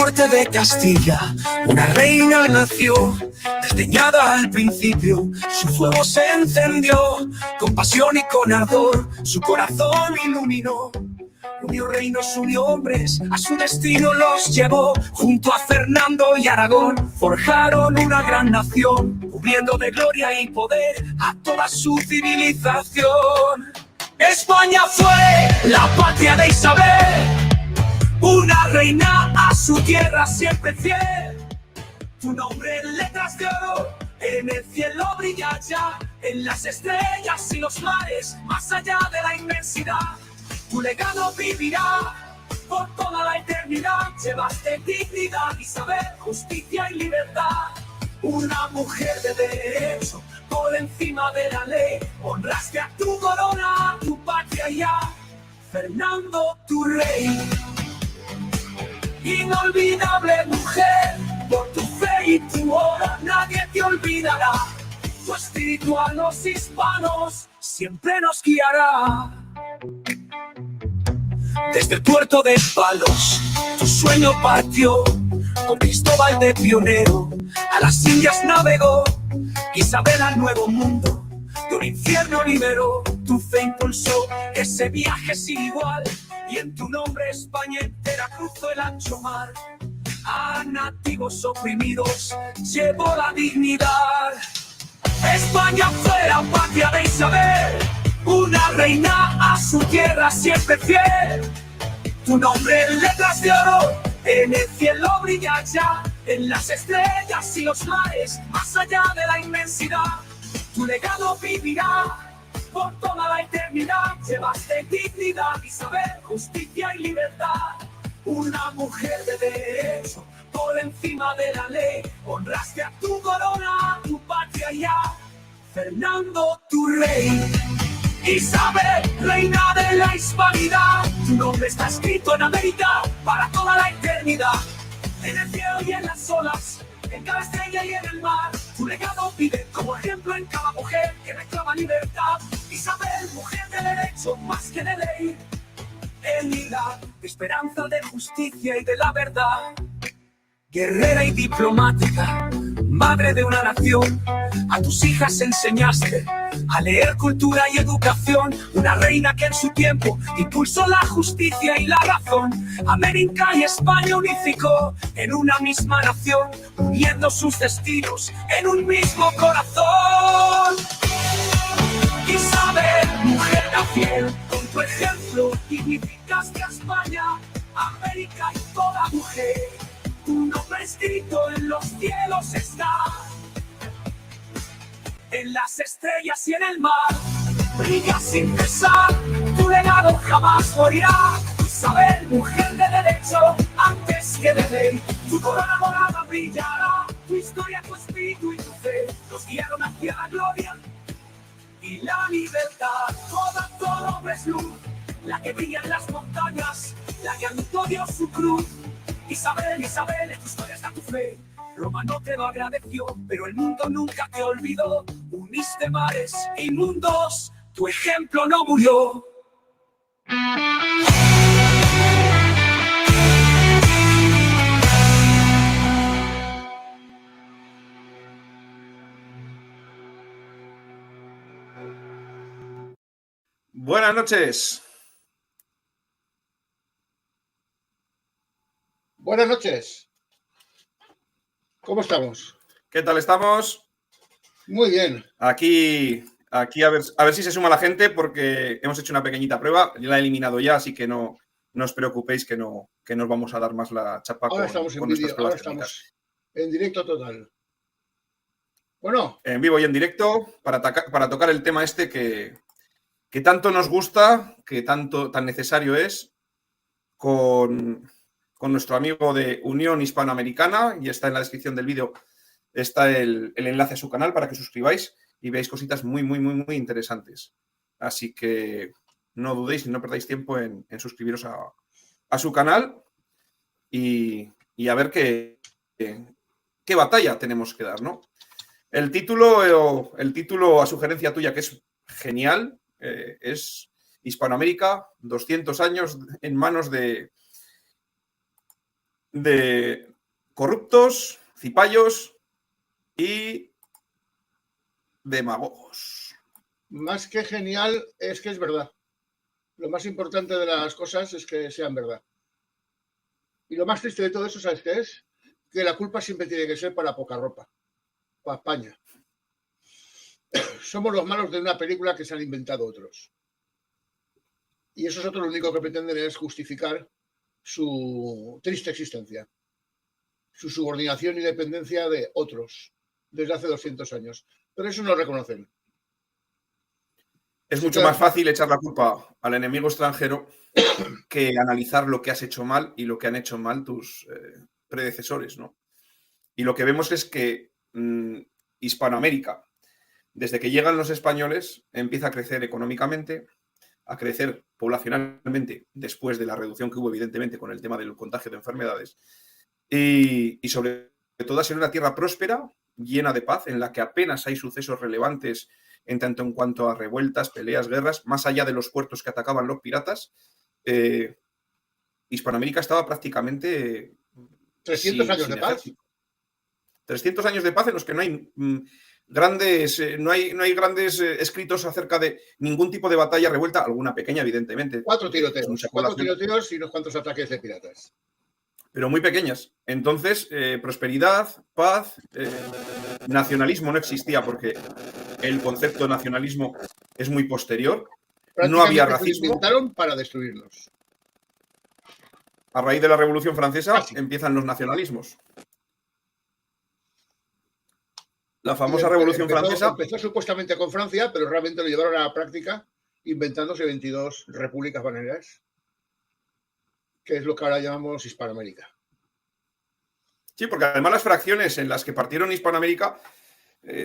norte de Castilla, una reina nació, desdeñada al principio, su fuego se encendió, con pasión y con ardor, su corazón iluminó. Unió reinos, unió hombres, a su destino los llevó. Junto a Fernando y Aragón forjaron una gran nación, cubriendo de gloria y poder a toda su civilización. España fue la patria de Isabel, una reina a su tierra siempre fiel. Tu nombre en letras de oro en el cielo brilla ya, en las estrellas y los mares, más allá de la inmensidad. Tu legado vivirá por toda la eternidad. Llevaste dignidad y saber, justicia y libertad. Una mujer de derecho, por encima de la ley. Honraste a tu corona, a tu patria ya. Fernando, tu rey. Inolvidable mujer, por tu fe y tu obra nadie te olvidará. Tu espíritu a los hispanos siempre nos guiará. Desde el puerto de Palos, tu sueño partió, con Cristóbal de pionero, a las Indias navegó, Isabel al nuevo mundo, de un infierno liberó, tu fe impulsó ese viaje sin igual, y en tu nombre España entera cruzó el ancho mar. A nativos oprimidos llevó la dignidad. España fue la patria de Isabel, una reina a su tierra siempre fiel. Tu nombre en letras de oro en el cielo brilla ya, en las estrellas y los mares, más allá de la inmensidad. Tu legado vivirá por toda la eternidad. Llevaste dignidad y saber, justicia y libertad. Una mujer de derecho, por encima de la ley. Honraste a tu corona, a tu patria ya. Fernando, tu rey. Isabel, reina de la hispanidad, tu nombre está escrito en América para toda la eternidad. En el cielo y en las olas, en cada estrella y en el mar, tu legado vive como ejemplo en cada mujer que reclama libertad. Isabel, mujer de derecho más que de ley, unidad, esperanza de justicia y de la verdad. Guerrera y diplomática, madre de una nación, a tus hijas enseñaste a leer cultura y educación. Una reina que en su tiempo impulsó la justicia y la razón. América y España unificó en una misma nación, uniendo sus destinos en un mismo corazón. Isabel, mujer fiel, con tu ejemplo dignificaste a España, América y toda mujer. Tu nombre escrito en los cielos está, en las estrellas y en el mar. Brilla sin cesar, tu legado jamás morirá. Isabel, mujer de derecho, antes que de ley. Tu corona morada brillará. Tu historia, tu espíritu y tu fe nos guiaron hacia la gloria y la libertad. Todo hombre es luz, la que brilla en las montañas, la que ante Dios su cruz. Isabel, Isabel, en tu historia está tu fe. Roma no te lo agradeció, pero el mundo nunca te olvidó. Uniste mares y mundos, tu ejemplo no murió. Buenas noches. Buenas noches. ¿Cómo estamos? ¿Qué tal estamos? Muy bien. Aquí a ver si se suma la gente, porque hemos hecho una pequeñita prueba. Yo la he eliminado ya, así que no os preocupéis que no nos vamos a dar más la chapa Ahora estamos en vídeo, ahora estamos en directo total. Bueno. En vivo y en directo para tocar el tema este que tanto nos gusta, que tan necesario es, con nuestro amigo de Unión Hispanoamericana, y está en la descripción del vídeo, está el enlace a su canal para que os suscribáis y veáis cositas muy, muy, muy, muy interesantes. Así que no dudéis y no perdáis tiempo en suscribiros a su canal y a ver qué batalla tenemos que dar, ¿no? El título a sugerencia tuya, que es genial, es Hispanoamérica, 200 años en manos de de corruptos, cipayos y demagogos. Más que genial, es que es verdad. Lo más importante de las cosas es que sean verdad. Y lo más triste de todo eso, ¿sabes qué es? Que la culpa siempre tiene que ser para poca ropa, para España. Somos los malos de una película que se han inventado otros. Y eso es otro, lo único que pretenden es justificar su triste existencia, su subordinación y dependencia de otros desde hace 200 años. Pero eso no lo reconocen. Es mucho más fácil echar la culpa al enemigo extranjero que analizar lo que has hecho mal y lo que han hecho mal tus predecesores, ¿no? Y lo que vemos es que Hispanoamérica, desde que llegan los españoles, empieza a crecer económicamente, a crecer poblacionalmente después de la reducción que hubo, evidentemente, con el tema del contagio de enfermedades, y sobre todo a ser una tierra próspera, llena de paz, en la que apenas hay sucesos relevantes en tanto en cuanto a revueltas, peleas, guerras, más allá de los puertos que atacaban los piratas. Hispanoamérica estaba prácticamente 300 años de paz. 300 años de paz en los que no hay grandes, no hay grandes escritos acerca de ningún tipo de batalla, revuelta, alguna pequeña, evidentemente. 4 tiroteos, 4 tiroteos y unos cuantos ataques de piratas. Pero muy pequeñas. Entonces, prosperidad, paz, nacionalismo no existía porque el concepto de nacionalismo es muy posterior. No había racismo. Lo inventaron para destruirnos. A raíz de la Revolución Francesa empiezan los nacionalismos. La famosa Revolución Francesa empezó supuestamente con Francia, pero realmente lo llevaron a la práctica inventándose 22 repúblicas bananeras, que es lo que ahora llamamos Hispanoamérica. Sí, porque además las fracciones en las que partieron Hispanoamérica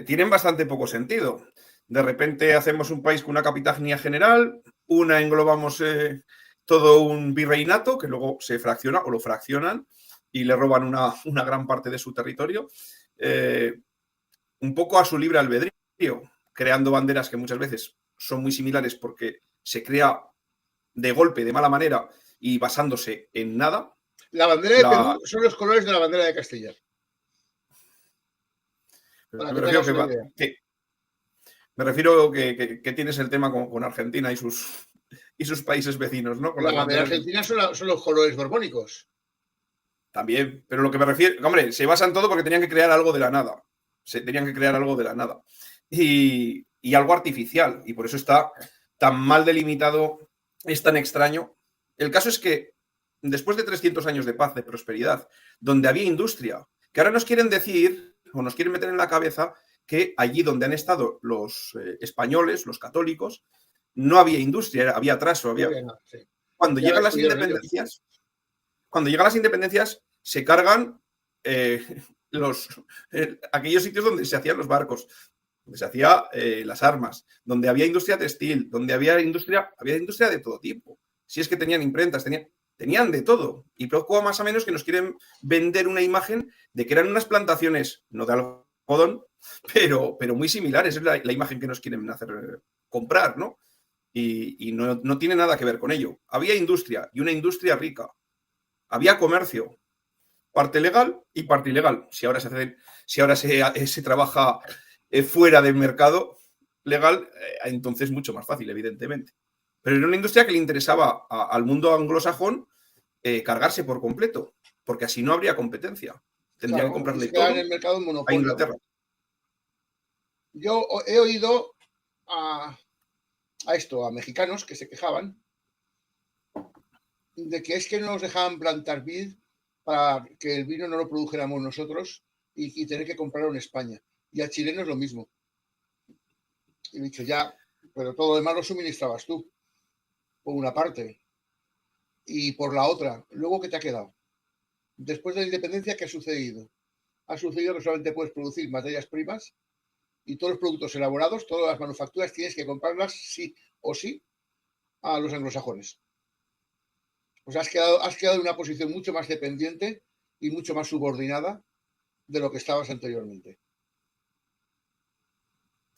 tienen bastante poco sentido. De repente hacemos un país con una capitanía general, englobamos todo un virreinato que luego se fracciona o lo fraccionan y le roban una gran parte de su territorio, un poco a su libre albedrío, creando banderas que muchas veces son muy similares porque se crea de golpe, de mala manera y basándose en nada. La bandera de Perú son los colores de la bandera de Castilla. Me refiero que tienes el tema con Argentina y sus países vecinos, ¿no? Con la bandera argentina son los colores borbónicos. También, pero lo que me refiero, hombre, se basan todo porque tenían que crear algo de la nada. Y algo artificial. Y por eso está tan mal delimitado, es tan extraño. El caso es que después de 300 años de paz, de prosperidad, donde había industria, que ahora nos quieren decir o nos quieren meter en la cabeza que allí donde han estado los españoles, los católicos, no había industria, había atraso. Sí. Cuando llegan las independencias, se cargan aquellos sitios donde se hacían los barcos, donde se hacían las armas, donde había industria textil, donde había industria de todo tipo. Si es que tenían imprentas, tenían de todo. Y poco más o menos que nos quieren vender una imagen de que eran unas plantaciones, no de algodón, pero muy similares. Es la imagen que nos quieren hacer comprar, ¿no? Y no tiene nada que ver con ello. Había industria y una industria rica. Había comercio, parte legal y parte ilegal. Si ahora se trabaja fuera del mercado legal, entonces mucho más fácil, evidentemente. Pero era una industria que le interesaba al mundo anglosajón cargarse por completo, porque así no habría competencia. Tendrían que comprarle todo en el mercado a Inglaterra. Yo he oído a mexicanos que se quejaban de que es que no nos dejaban plantar vid para que el vino no lo produjéramos nosotros y tener que comprarlo en España. Y a chilenos lo mismo. Y he dicho, ya, pero todo lo demás lo suministrabas tú, por una parte. Y por la otra, luego, ¿qué te ha quedado? Después de la independencia, ¿qué ha sucedido? Ha sucedido que solamente puedes producir materias primas y todos los productos elaborados, todas las manufacturas, tienes que comprarlas sí o sí a los anglosajones. Pues has quedado en una posición mucho más dependiente y mucho más subordinada de lo que estabas anteriormente.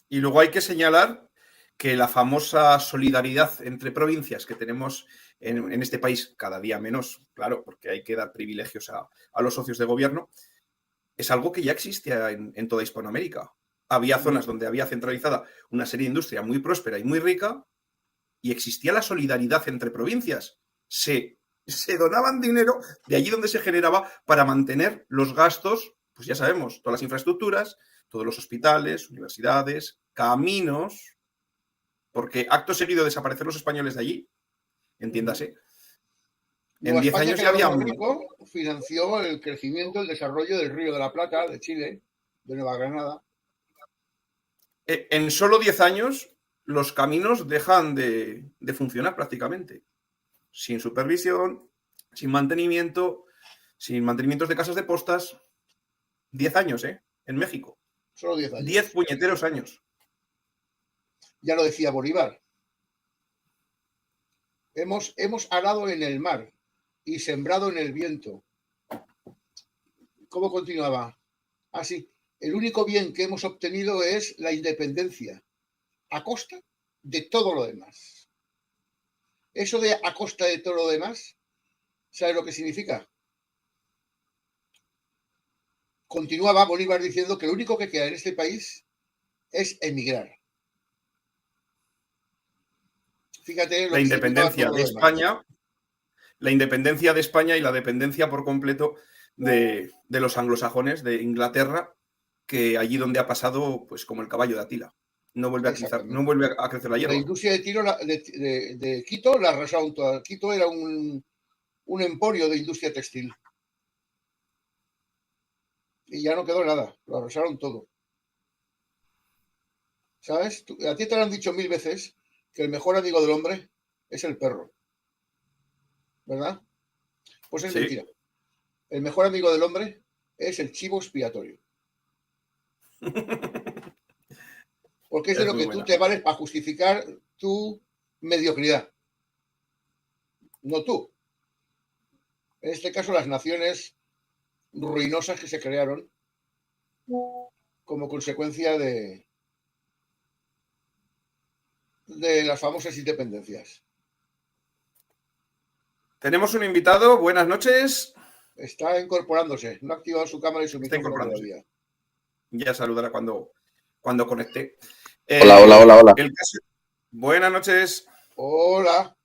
Y luego hay que señalar que la famosa solidaridad entre provincias que tenemos en este país cada día menos, claro, porque hay que dar privilegios a los socios de gobierno, es algo que ya existía en toda Hispanoamérica. Había zonas donde había centralizada una serie de industria muy próspera y muy rica y existía la solidaridad entre provincias. Se donaban dinero de allí donde se generaba para mantener los gastos, pues ya sabemos, todas las infraestructuras, todos los hospitales, universidades, caminos, porque acto seguido de desaparecer los españoles de allí, entiéndase, en Nueva 10 España, años que ya era había... muy rico, financió el crecimiento, el desarrollo del Río de la Plata, de Chile, de Nueva Granada. En solo 10 años los caminos dejan de funcionar prácticamente. Sin supervisión, sin mantenimientos de casas de postas. 10 años, ¿eh? En México. Solo 10 años. 10 puñeteros años. Ya lo decía Bolívar. Hemos arado en el mar y sembrado en el viento. ¿Cómo continuaba? Así, el único bien que hemos obtenido es la independencia, a costa de todo lo demás. Eso de a costa de todo lo demás, ¿sabes lo que significa? Continuaba Bolívar diciendo que lo único que queda en este país es emigrar. Fíjate lo La que significaba independencia todo de lo demás. España, la independencia de España y la dependencia por completo de los anglosajones, de Inglaterra, que allí donde ha pasado, pues como el caballo de Atila. No vuelve a crecer la La hierba. industria de tiro de Quito la arrasaron toda. Quito era un emporio de industria textil. Y ya no quedó nada, lo arrasaron todo. ¿Sabes? A ti te lo han dicho 1000 veces que el mejor amigo del hombre es el perro. ¿Verdad? Pues es Sí. mentira. El mejor amigo del hombre es el chivo expiatorio. Porque es de lo que tú te vales para justificar tu mediocridad. No tú. En este caso, las naciones ruinosas que se crearon como consecuencia de las famosas independencias. Tenemos un invitado. Buenas noches. Está incorporándose. No ha activado su cámara y su micrófono todavía. Ya saludará cuando conecte. Hola. Buenas noches. Hola.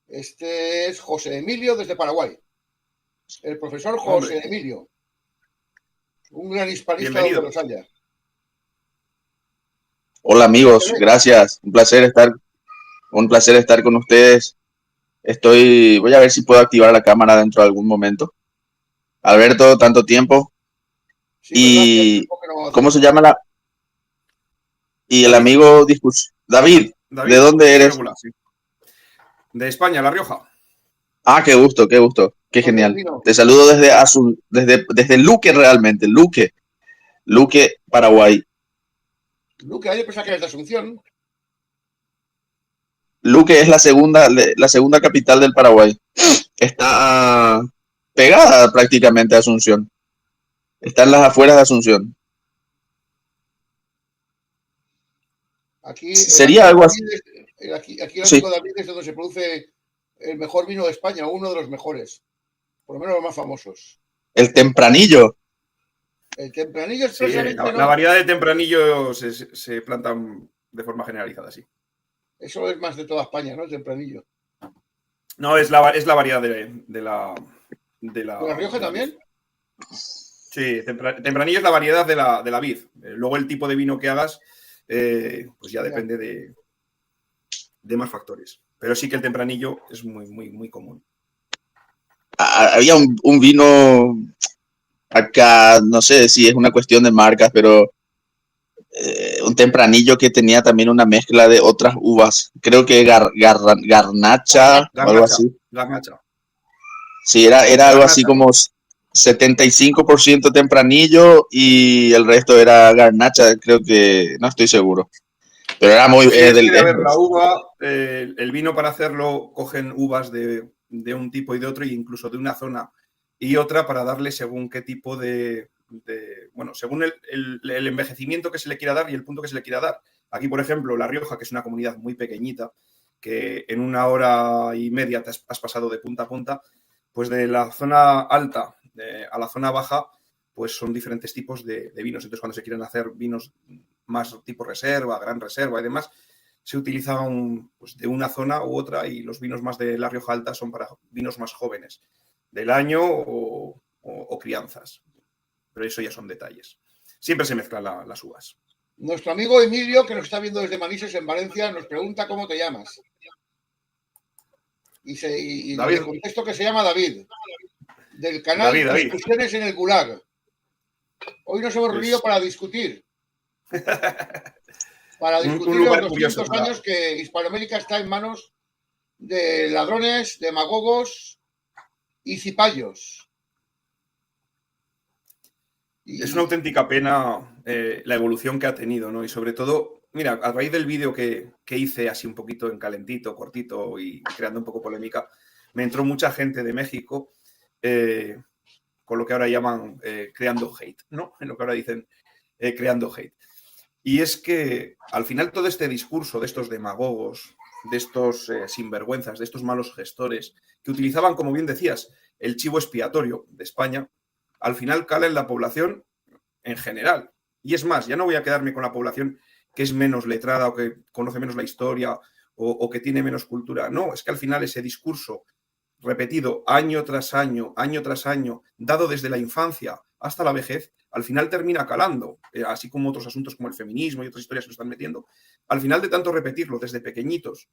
Este es José Emilio desde Paraguay. El profesor José Emilio. Un gran hispanista donde los haya. Hola amigos, gracias. Un placer estar con ustedes. Voy a ver si puedo activar la cámara dentro de algún momento. Alberto, tanto tiempo. Sí, y no ¿cómo se llama y el amigo David, ¿de dónde eres? Regular, sí. De España, La Rioja. Ah, qué gusto, qué genial. Te saludo desde Luque realmente, Luque, Paraguay. Luque, yo pensaba que eres de Asunción. Luque es la segunda capital del Paraguay. Está pegada prácticamente a Asunción. Está en las afueras de Asunción. Aquí sería algo así. Aquí el amigo David es donde se produce el mejor vino de España, uno de los mejores, por lo menos los más famosos. El Tempranillo. El Tempranillo es la variedad de Tempranillo se plantan de forma generalizada, sí. Eso es más de toda España, ¿no? El Tempranillo. No, es la variedad de la ¿La Rioja también? Sí, Tempranillo es la variedad de la vid. Luego el tipo de vino que hagas, pues ya depende de más factores. Pero sí que el Tempranillo es muy común. Había un vino acá, no sé si es una cuestión de marcas, pero un Tempranillo que tenía también una mezcla de otras uvas. Creo que garnacha o algo así. Garnacha. Sí, era algo así como 75% Tempranillo y el resto era garnacha, creo que, no estoy seguro. Pero era muy... la uva, el vino para hacerlo cogen uvas de un tipo y de otro, e incluso de una zona y otra para darle según qué tipo bueno, según el envejecimiento que se le quiera dar y el punto que se le quiera dar. Aquí, por ejemplo, La Rioja, que es una comunidad muy pequeñita, que en 1 hora y media te has pasado de punta a punta, pues de la zona alta a la zona baja, pues son diferentes tipos de vinos. Entonces, cuando se quieren hacer vinos más tipo reserva, gran reserva y demás, se utiliza pues de una zona u otra, y los vinos más de La Rioja Alta son para vinos más jóvenes del año o crianzas. Pero eso ya son detalles. Siempre se mezclan las uvas. Nuestro amigo Emilio, que nos está viendo desde Manises, en Valencia, nos pregunta cómo te llamas. Y David. le contesto que se llama David, del canal David. Discusiones en el Gulag. Hoy nos hemos reunido para discutir. Para discutir los 200 curioso, años que Hispanoamérica está en manos de ladrones, demagogos y cipayos. Es una auténtica pena la evolución que ha tenido, ¿no? Y sobre todo, mira, a raíz del vídeo que hice así un poquito en calentito, cortito y creando un poco polémica, me entró mucha gente de México con lo que ahora llaman creando hate, ¿no? En lo que ahora dicen creando hate. Y es que al final todo este discurso de estos demagogos, de estos sinvergüenzas, de estos malos gestores, que utilizaban, como bien decías, el chivo expiatorio de España, al final cala en la población en general. Y es más, ya no voy a quedarme con la población que es menos letrada o que conoce menos la historia o que tiene menos cultura. No, es que al final ese discurso repetido año tras año, dado desde la infancia hasta la vejez, al final termina calando, así como otros asuntos como el feminismo y otras historias que lo están metiendo. Al final de tanto repetirlo desde pequeñitos,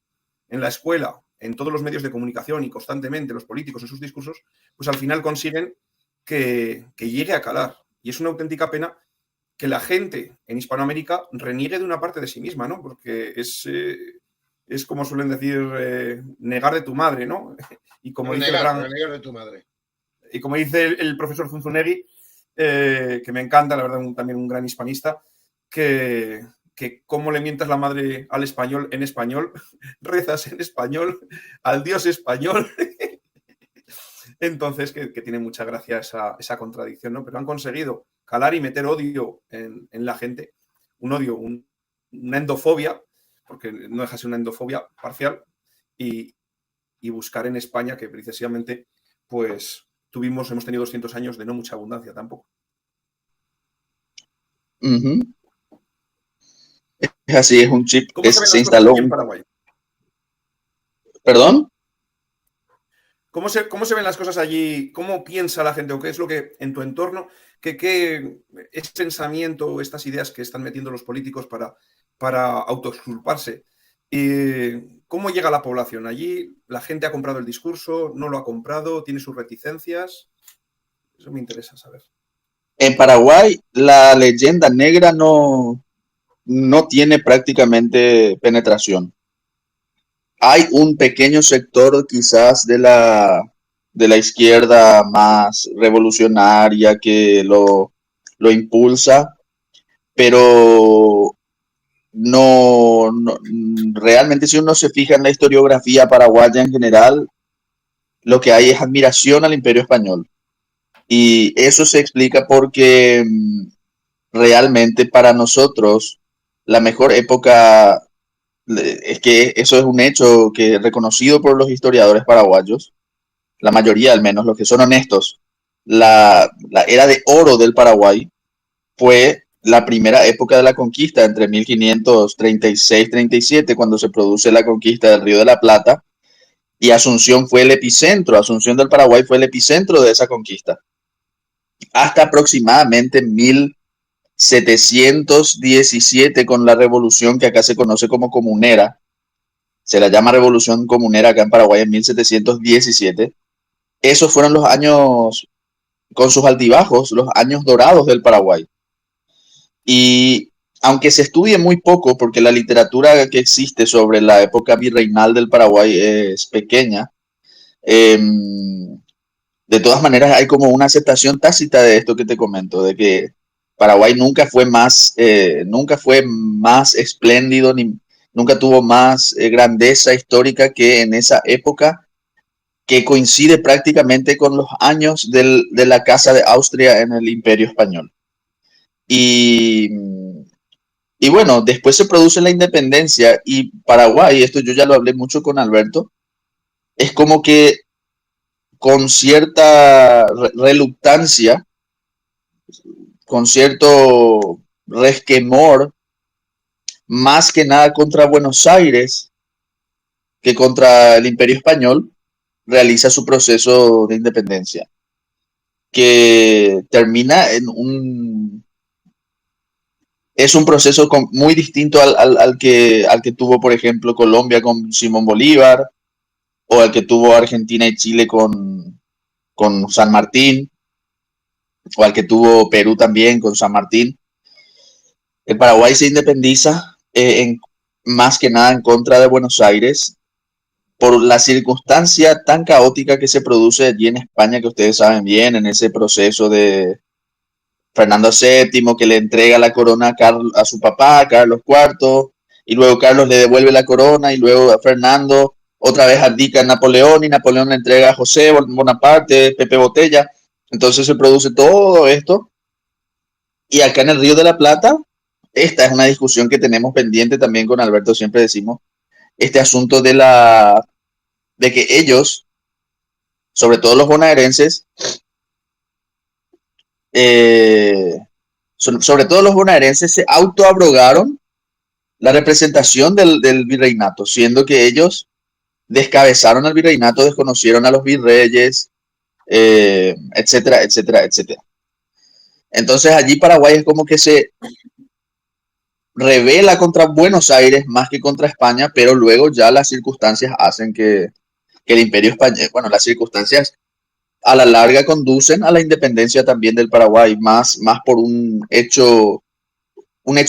en la escuela, en todos los medios de comunicación y constantemente los políticos en sus discursos, pues al final consiguen que llegue a calar. Y es una auténtica pena que la gente en Hispanoamérica reniegue de una parte de sí misma, ¿no? Porque es como suelen decir, negar de tu madre, ¿no? Y como dice negar de tu madre. Y como dice el profesor Zunzunegui, que me encanta, la verdad, también un gran hispanista, que cómo le mientas la madre al español en español, rezas en español, al Dios español. Entonces, que tiene mucha gracia esa contradicción, ¿no? Pero han conseguido calar y meter odio en la gente, un odio, una endofobia, porque no deja de ser una endofobia parcial, y buscar en España que precisamente, pues, hemos tenido 200 años de no mucha abundancia tampoco. Uh-huh. Es así, es un chip que se instaló. En Paraguay? ¿Perdón? ¿Cómo se ven las cosas allí? ¿Cómo piensa la gente? ¿O qué es lo que en tu entorno, qué es pensamiento, estas ideas que están metiendo los políticos para autoexculparse? ¿Cómo llega la población allí? ¿La gente ha comprado el discurso? ¿No lo ha comprado? ¿Tiene sus reticencias? Eso me interesa saber. En Paraguay, la leyenda negra no tiene prácticamente penetración. Hay un pequeño sector quizás de la izquierda más revolucionaria que lo impulsa, pero no, realmente si uno se fija en la historiografía paraguaya en general, lo que hay es admiración al Imperio Español. Y eso se explica porque realmente para nosotros la mejor época, es que eso es un hecho que reconocido por los historiadores paraguayos, la mayoría al menos, los que son honestos, la era de oro del Paraguay fue la primera época de la conquista, entre 1536-37, cuando se produce la conquista del Río de la Plata, y Asunción fue el epicentro, Asunción del Paraguay fue el epicentro de esa conquista. Hasta aproximadamente 1717, con la revolución que acá se conoce como comunera, se la llama revolución comunera acá en Paraguay en 1717. Esos fueron los años, con sus altibajos, los años dorados del Paraguay. Y aunque se estudie muy poco, porque la literatura que existe sobre la época virreinal del Paraguay es pequeña, de todas maneras hay como una aceptación tácita de esto que te comento, de que Paraguay nunca fue más espléndido, nunca tuvo más grandeza histórica que en esa época, que coincide prácticamente con los años de la Casa de Austria en el Imperio Español. Y Y bueno, después se produce la independencia y Paraguay, esto yo ya lo hablé mucho con Alberto, es como que con cierta reluctancia, con cierto resquemor, más que nada contra Buenos Aires que contra el Imperio Español, realiza su proceso de independencia, que termina en un... Es un proceso muy distinto al que tuvo, por ejemplo, Colombia con Simón Bolívar, o al que tuvo Argentina y Chile con San Martín, o al que tuvo Perú también con San Martín. El Paraguay se independiza más que nada en contra de Buenos Aires por la circunstancia tan caótica que se produce allí en España, que ustedes saben bien, en ese proceso de Fernando VII, que le entrega la corona a su papá, Carlos IV, y luego Carlos le devuelve la corona, y luego a Fernando otra vez abdica a Napoleón, y Napoleón le entrega a José Bonaparte, Pepe Botella. Entonces se produce todo esto, y acá en el Río de la Plata, esta es una discusión que tenemos pendiente también con Alberto, siempre decimos, este asunto de que ellos, sobre todo los bonaerenses, sobre todo los bonaerenses, se autoabrogaron la representación del virreinato, siendo que ellos descabezaron al virreinato, desconocieron a los virreyes, etcétera, etcétera, etcétera. Entonces allí Paraguay es como que se revela contra Buenos Aires más que contra España, pero luego ya las circunstancias hacen que el imperio español, bueno, las circunstancias a la larga conducen a la independencia también del Paraguay, más por un hecho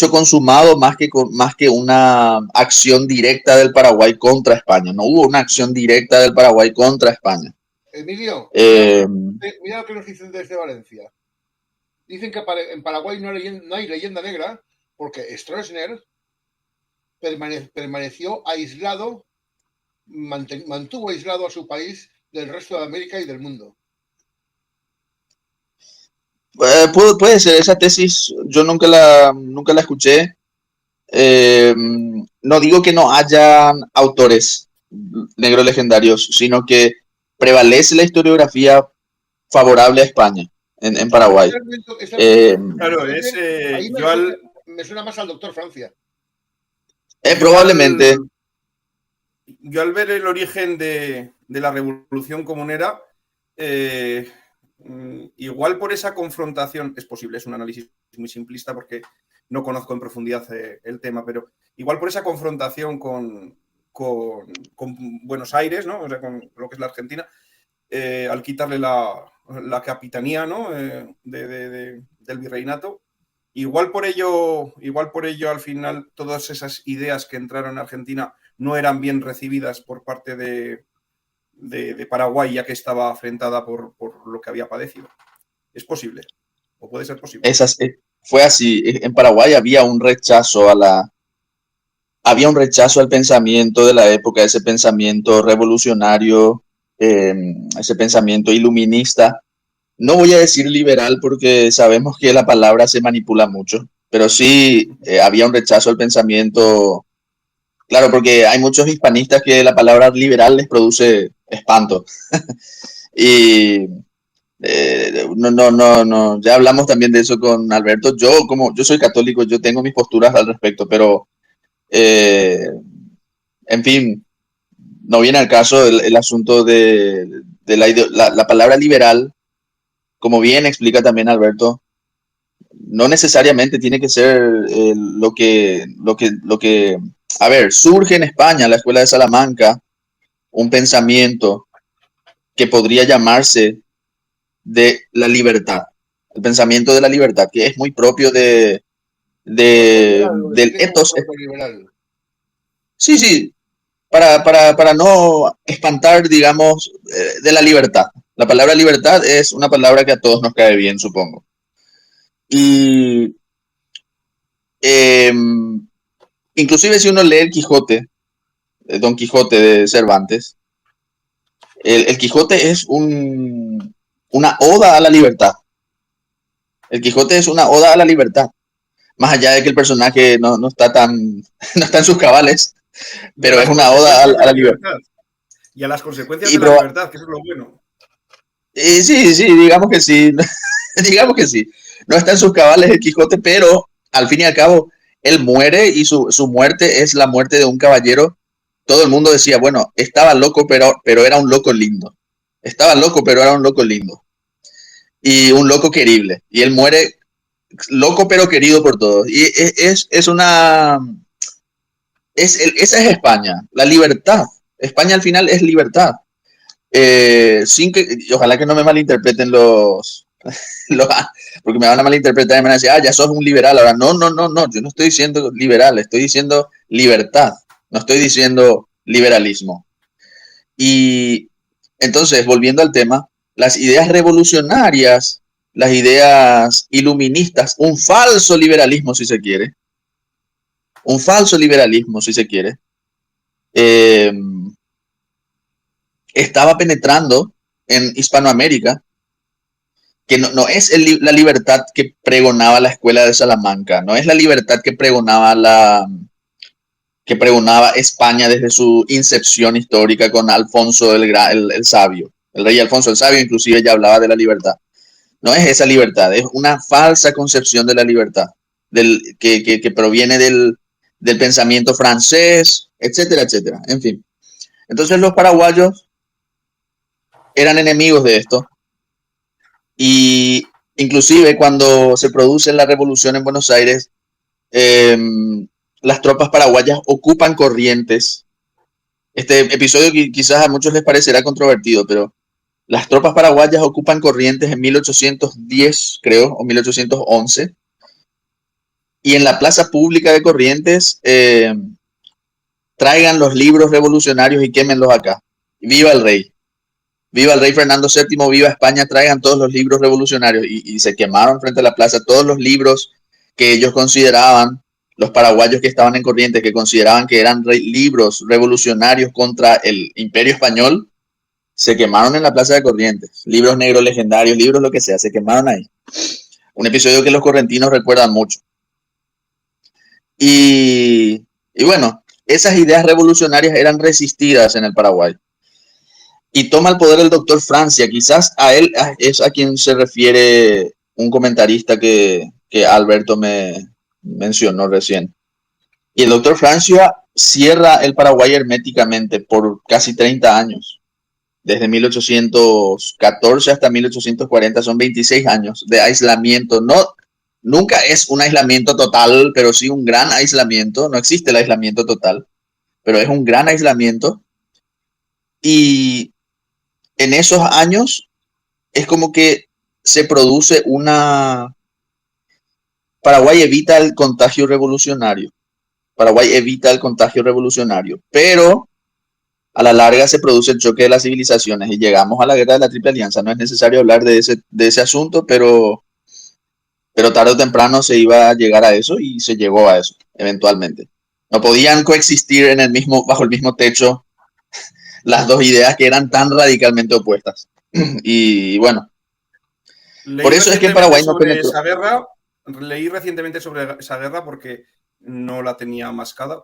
consumado, más que una acción directa del Paraguay contra España. No hubo una acción directa del Paraguay contra España. Emilio, mira lo que nos dicen desde Valencia. Dicen que en Paraguay no hay leyenda negra porque Stroessner permaneció aislado, mantuvo aislado a su país del resto de América y del mundo. Puede ser, esa tesis yo nunca la escuché. No digo que no hayan autores negros legendarios, sino que prevalece la historiografía favorable a España en Paraguay. Claro, me suena más al doctor Francia. Probablemente. Yo al ver el origen de la Revolución Comunera, igual por esa confrontación, es posible, es un análisis muy simplista porque no conozco en profundidad el tema, pero igual por esa confrontación con Buenos Aires, ¿no? O sea, con lo que es la Argentina, al quitarle la capitanía, ¿no? del virreinato, igual por ello al final todas esas ideas que entraron en Argentina no eran bien recibidas por parte de Paraguay, ya que estaba afrentada por lo que había padecido. ¿Es posible? ¿O puede ser posible? Fue así. En Paraguay había un rechazo al pensamiento de la época, ese pensamiento revolucionario, ese pensamiento iluminista. No voy a decir liberal porque sabemos que la palabra se manipula mucho, pero sí había un rechazo al pensamiento. Claro, porque hay muchos hispanistas que la palabra liberal les produce espanto. Y no, ya hablamos también de eso con Alberto. Yo soy católico, yo tengo mis posturas al respecto, pero en fin, no viene al caso el asunto de la palabra liberal, como bien explica también Alberto, no necesariamente tiene que ser lo que, a ver, surge en España, la Escuela de Salamanca, un pensamiento que podría llamarse de la libertad, el pensamiento de la libertad, que es muy propio del ethos. Sí, para no espantar, digamos, de la libertad. La palabra libertad es una palabra que a todos nos cae bien, supongo. Y inclusive si uno lee el Quijote, Don Quijote de Cervantes, el Quijote es una oda a la libertad. El Quijote es una oda a la libertad. Más allá de que el personaje no está tan, no está en sus cabales, Y a pero las es una oda consecuencias de a la la libertad. libertad. Y a las consecuencias Y de la libertad, que eso es lo bueno. sí, sí, digamos que sí, digamos que sí. No está en sus cabales el Quijote, pero al fin y al cabo, él muere y su muerte es la muerte de un caballero. Todo el mundo decía, bueno, estaba loco, pero era un loco lindo. Estaba loco, pero era un loco lindo. Y un loco querible. Y él muere loco, pero querido por todos. Y es una... esa es España, la libertad. España al final es libertad. Sin que, ojalá que no me malinterpreten los, porque me van a malinterpretar y me van a decir, ya sos un liberal ahora. No, no, no, no, yo no estoy diciendo liberal, estoy diciendo libertad, no estoy diciendo liberalismo. Y entonces, volviendo al tema, las ideas revolucionarias, las ideas iluministas, un falso liberalismo si se quiere, un falso liberalismo si se quiere, eh, estaba penetrando en Hispanoamérica, que no es la libertad que pregonaba la escuela de Salamanca, no es la libertad que pregonaba España desde su incepción histórica con Alfonso el Sabio. El rey Alfonso el Sabio inclusive ya hablaba de la libertad. No es esa libertad, es una falsa concepción de la libertad, que proviene del pensamiento francés, etcétera, etcétera. En fin. Entonces los paraguayos eran enemigos de esto y inclusive cuando se produce la revolución en Buenos Aires, eh, las tropas paraguayas ocupan Corrientes. Este episodio quizás a muchos les parecerá controvertido, pero las tropas paraguayas ocupan Corrientes en 1810, creo, o 1811, y en la plaza pública de Corrientes traigan los libros revolucionarios y quémenlos acá. Viva el rey. Viva el rey Fernando VII, viva España, traigan todos los libros revolucionarios. Y se quemaron frente a la plaza todos los libros que ellos consideraban, los paraguayos que estaban en Corrientes, que consideraban que eran libros revolucionarios contra el imperio español, se quemaron en la plaza de Corrientes. Libros negros legendarios, libros lo que sea, se quemaron ahí. Un episodio que los correntinos recuerdan mucho. Y bueno, esas ideas revolucionarias eran resistidas en el Paraguay. Y toma el poder el doctor Francia. Quizás a él es a quien se refiere un comentarista que Alberto me mencionó recién. Y el doctor Francia cierra el Paraguay herméticamente por casi 30 años. Desde 1814 hasta 1840 son 26 años de aislamiento. No, nunca es un aislamiento total, pero sí un gran aislamiento. No existe el aislamiento total, pero es un gran aislamiento. Y en esos años es como que se produce una... Paraguay evita el contagio revolucionario. Paraguay evita el contagio revolucionario, pero a la larga se produce el choque de las civilizaciones y llegamos a la guerra de la Triple Alianza. No es necesario hablar de ese asunto, pero tarde o temprano se iba a llegar a eso y se llegó a eso, eventualmente. No podían coexistir bajo el mismo techo las dos ideas que eran tan radicalmente opuestas. Y bueno, por eso es que Paraguay no penetró. Leí recientemente sobre esa guerra porque no la tenía mascada.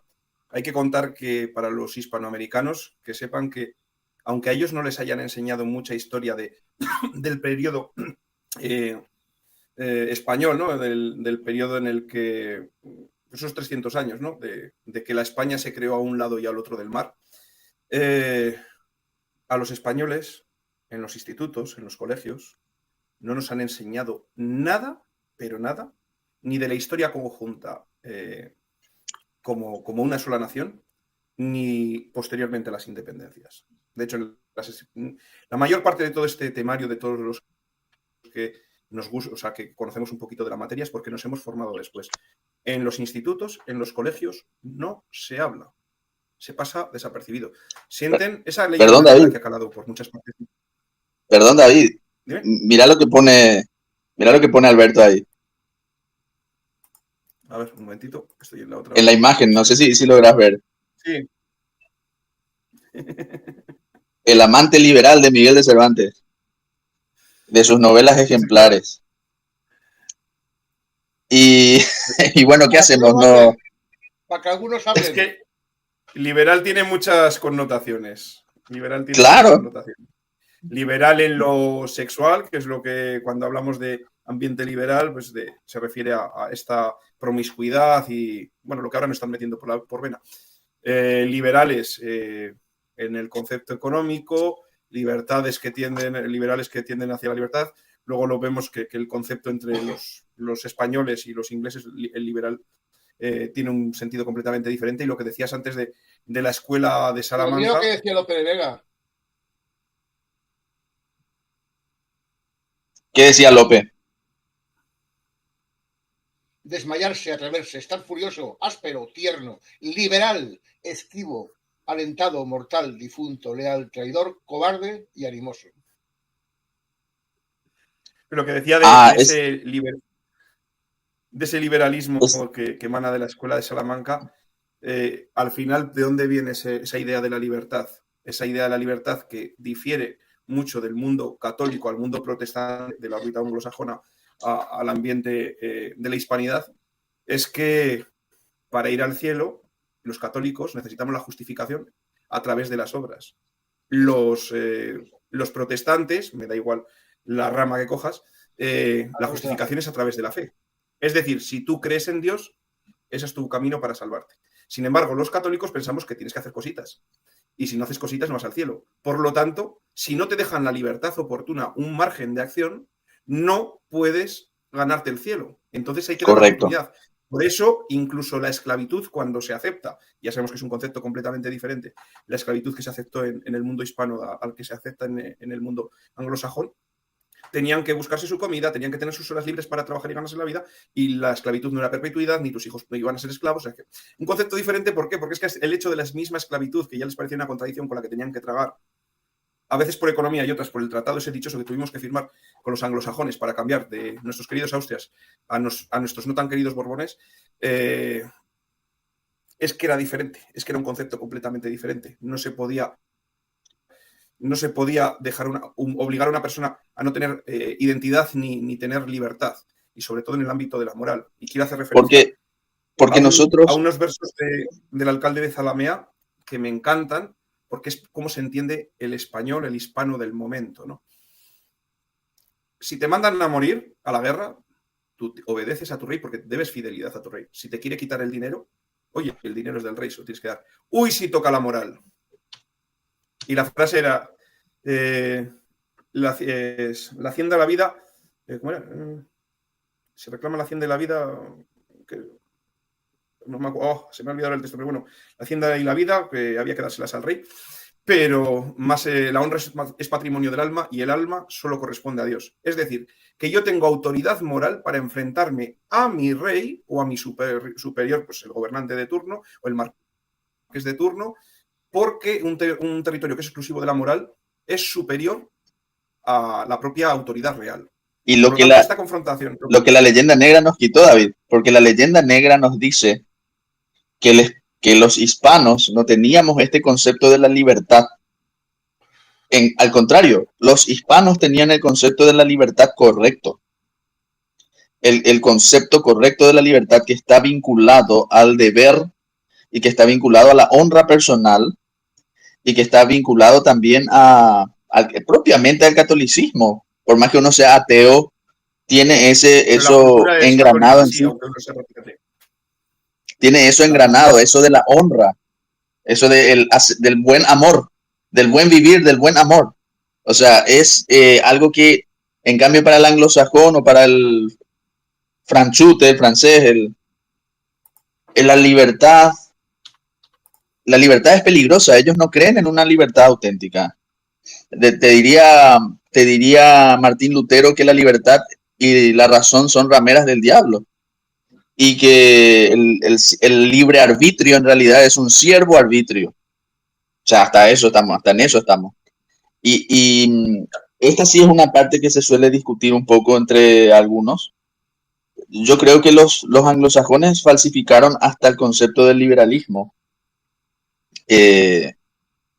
Hay que contar que para los hispanoamericanos, que sepan que, aunque a ellos no les hayan enseñado mucha historia del periodo español, ¿no? Del periodo en el que, esos 300 años, ¿no? De que la España se creó a un lado y al otro del mar, a los españoles, en los institutos, en los colegios, no nos han enseñado nada, pero nada, ni de la historia conjunta como una sola nación, ni posteriormente a las independencias. De hecho, la mayor parte de todo este temario, de todos los que nos gusta, o sea, que conocemos un poquito de la materia, es porque nos hemos formado después. En los institutos, en los colegios, no se habla. Se pasa desapercibido. Sienten esa leyenda que ha calado por muchas partes. Perdón, David. ¿Dime? Mira lo que pone Alberto ahí. A ver, un momentito. Estoy en la otra. En la imagen, no sé si logras ver. Sí. El amante liberal de Miguel de Cervantes. De sus novelas ejemplares. Y, y bueno, ¿qué Para que hacemos? luego No, hablen, para que algunos Es hablen. que liberal tiene muchas connotaciones. Liberal tiene muchas claro, connotaciones. Liberal en lo sexual, que es lo que cuando hablamos de ambiente liberal, pues se refiere a esta promiscuidad y, bueno, lo que ahora me están metiendo por vena. Liberales en el concepto económico, liberales que tienden hacia la libertad. Luego lo vemos que el concepto entre los españoles y los ingleses, el liberal, tiene un sentido completamente diferente. Y lo que decías antes de la escuela de Lo mío Salamanca. que decía López de Vega, ¿qué decía López? desmayarse, atreverse, estar furioso, áspero, tierno, liberal, esquivo, alentado, mortal, difunto, leal, traidor, cobarde y animoso. Lo que decía Ah, de ese liberalismo es que emana de la escuela de Salamanca, al final, ¿de dónde viene esa idea de la libertad? Esa idea de la libertad que difiere mucho del mundo católico al mundo protestante, de la órbita anglosajona al ambiente de la hispanidad, es que para ir al cielo, los católicos necesitamos la justificación a través de las obras. Los protestantes, me da igual la rama que cojas, la justificación es a través de la fe. Es decir, si tú crees en Dios, ese es tu camino para salvarte. Sin embargo, los católicos pensamos que tienes que hacer cositas. Y si no haces cositas, no vas al cielo. Por lo tanto, si no te dejan la libertad oportuna, un margen de acción, no puedes ganarte el cielo. Entonces hay que dar la correcto. oportunidad. Por eso, incluso la esclavitud, cuando se acepta, ya sabemos que es un concepto completamente diferente, la esclavitud que se aceptó en el mundo hispano al que se acepta en el mundo anglosajón, tenían que buscarse su comida, tenían que tener sus horas libres para trabajar y ganarse la vida, y la esclavitud no era perpetuidad, ni tus hijos iban a ser esclavos. O sea, un concepto diferente, ¿por qué? Porque es que el hecho de la misma esclavitud, que ya les parecía una contradicción con la que tenían que tragar, a veces por economía y otras por el tratado ese dichoso que tuvimos que firmar con los anglosajones para cambiar de nuestros queridos Austrias a nuestros no tan queridos Borbones, es que era diferente, es que era un concepto completamente diferente. No se podía dejar obligar a una persona a no tener identidad ni tener libertad, y sobre todo en el ámbito de la moral. Y quiero hacer referencia Porque a nosotros, unos versos del alcalde de Zalamea que me encantan, porque es cómo se entiende el español, el hispano del momento, ¿no? Si te mandan a morir a la guerra, tú obedeces a tu rey porque debes fidelidad a tu rey. Si te quiere quitar el dinero, oye, el dinero es del rey, se lo tienes que dar. Uy, si toca la moral. Y la frase era, la hacienda de la vida, ¿cómo era? Se reclama la hacienda de la vida, que, no me acuerdo, se me ha olvidado el texto, pero bueno, la hacienda y la vida, que había que dárselas al rey, pero más la honra es patrimonio del alma y el alma solo corresponde a Dios. Es decir, que yo tengo autoridad moral para enfrentarme a mi rey o a mi superior, pues el gobernante de turno o el marqués de turno, porque un territorio que es exclusivo de la moral es superior a la propia autoridad real. y Por lo tanto, esta confrontación. lo que la leyenda negra nos quitó, David, porque la leyenda negra nos dice que los hispanos no teníamos este concepto de la libertad. Al contrario, los hispanos tenían el concepto de la libertad correcto. El concepto correcto de la libertad que está vinculado al deber y que está vinculado a la honra personal y que está vinculado también propiamente al catolicismo. Por más que uno sea ateo, tiene eso engranado en sí. Tiene eso engranado, eso de la honra, eso del buen amor, del buen vivir, del buen amor. O sea, es algo que, en cambio, para el anglosajón o para el franchute, el francés, la libertad es peligrosa. Ellos no creen en una libertad auténtica. Te diría Martín Lutero que la libertad y la razón son rameras del diablo. Y que el libre arbitrio en realidad es un siervo arbitrio. O sea, hasta en eso estamos. Y esta sí es una parte que se suele discutir un poco entre algunos. Yo creo que los anglosajones falsificaron hasta el concepto del liberalismo,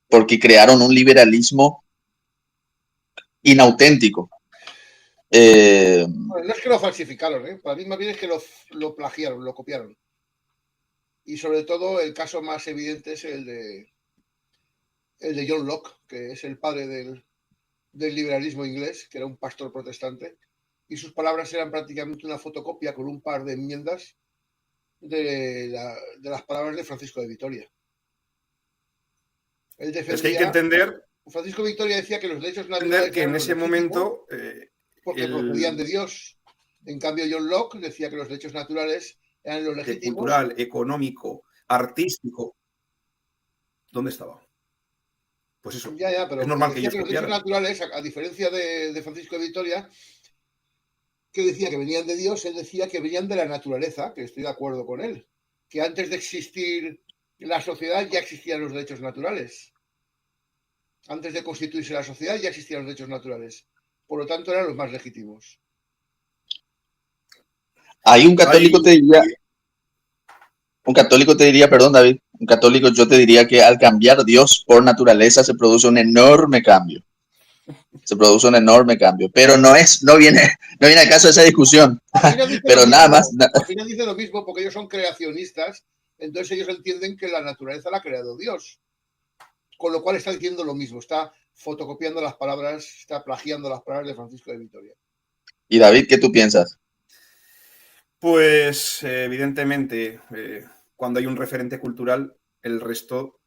porque crearon un liberalismo inauténtico. Bueno, no es que lo falsificaron, ¿eh? Para mí más bien es que lo plagiaron, lo copiaron. Y sobre todo el caso más evidente es el de John Locke, que es el padre del liberalismo inglés, que era un pastor protestante, y sus palabras eran prácticamente una fotocopia con un par de enmiendas de las palabras de Francisco de Vitoria. Él defendía, es que hay que entender, Francisco de Vitoria decía que los derechos naturales que en ese momento porque procedían de Dios. En cambio, John Locke decía que los derechos naturales eran los legítimos. Cultural, económico, artístico. ¿Dónde estaba? Pues eso. Ya, pero es normal que los ellos derechos naturales, a diferencia de Francisco de Vitoria, que decía que venían de Dios, él decía que venían de la naturaleza, que estoy de acuerdo con él, que antes de existir la sociedad ya existían los derechos naturales. Antes de constituirse la sociedad ya existían los derechos naturales. Por lo tanto, eran los más legítimos. Hay un católico te diría, perdón David, un católico yo te diría que al cambiar Dios por naturaleza se produce un enorme cambio. Pero no viene al caso de esa discusión. Pero nada más. Al final dice lo mismo porque ellos son creacionistas, entonces ellos entienden que la naturaleza la ha creado Dios. Con lo cual está diciendo lo mismo, está fotocopiando las palabras, está plagiando las palabras de Francisco de Vitoria. ¿Y David, qué tú piensas? Pues evidentemente, cuando hay un referente cultural, el resto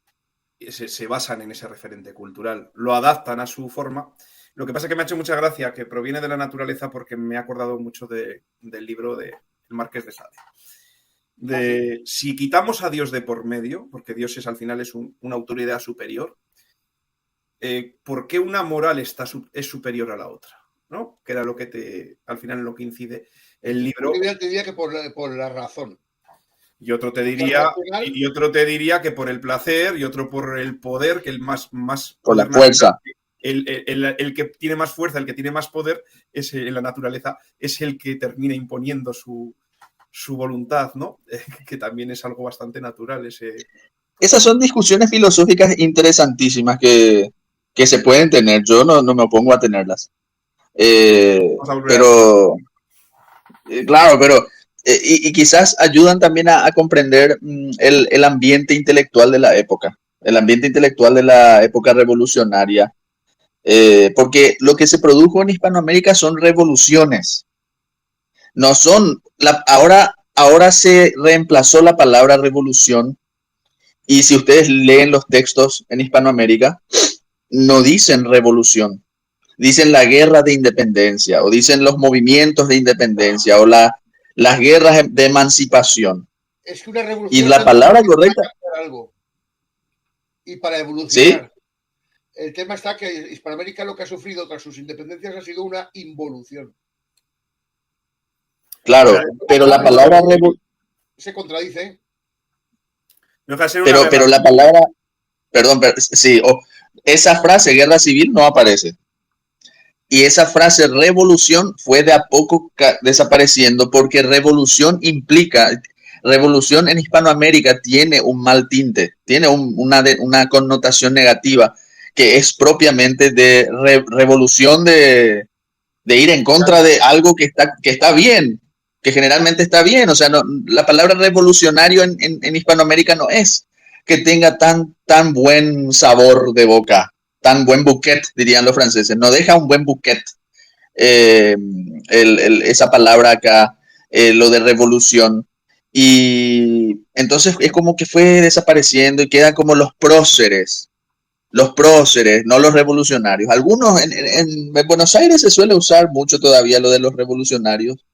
se basan en ese referente cultural, lo adaptan a su forma. Lo que pasa es que me ha hecho mucha gracia que proviene de la naturaleza porque me ha acordado mucho del libro de El Marqués de Sade. Si quitamos a Dios de por medio, porque Dios al final es una autoridad superior, ¿por qué una moral es superior a la otra? ¿No? Que era lo que al final en lo que incide el libro. Yo te diría que por la razón. Y otro te diría que por el placer, y otro por el poder, que el más por la fuerza. El que tiene más fuerza, el que tiene más poder, es en la naturaleza, es el que termina imponiendo su voluntad, ¿no? Que también es algo bastante natural. Esas son discusiones filosóficas interesantísimas que se pueden tener. Yo no me opongo a tenerlas. Pero claro, pero y quizás ayudan también a comprender el ambiente intelectual de la época, el ambiente intelectual de la época revolucionaria, porque lo que se produjo en Hispanoamérica son revoluciones, no son ahora se reemplazó la palabra revolución, y si ustedes leen los textos en Hispanoamérica no dicen revolución, dicen la guerra de independencia, o dicen los movimientos de independencia, o las guerras de emancipación. Es que una revolución y la palabra correcta. Algo. Y para evolucionar. ¿Sí? El tema está que Hispanoamérica lo que ha sufrido tras sus independencias ha sido una involución. Claro, pero la palabra se contradice. Pero la palabra, perdón, sí, esa frase guerra civil no aparece. Y esa frase revolución fue de a poco desapareciendo porque revolución en Hispanoamérica tiene un mal tinte, tiene una connotación negativa que es propiamente de revolución de ir en contra de algo que está bien, que generalmente está bien. O sea, la palabra revolucionario en Hispanoamérica no es que tenga tan buen sabor de boca, tan buen bouquet, dirían los franceses. No deja un buen bouquet esa palabra acá, lo de revolución. Y entonces es como que fue desapareciendo y quedan como los próceres, no los revolucionarios. Algunos en Buenos Aires se suele usar mucho todavía lo de los revolucionarios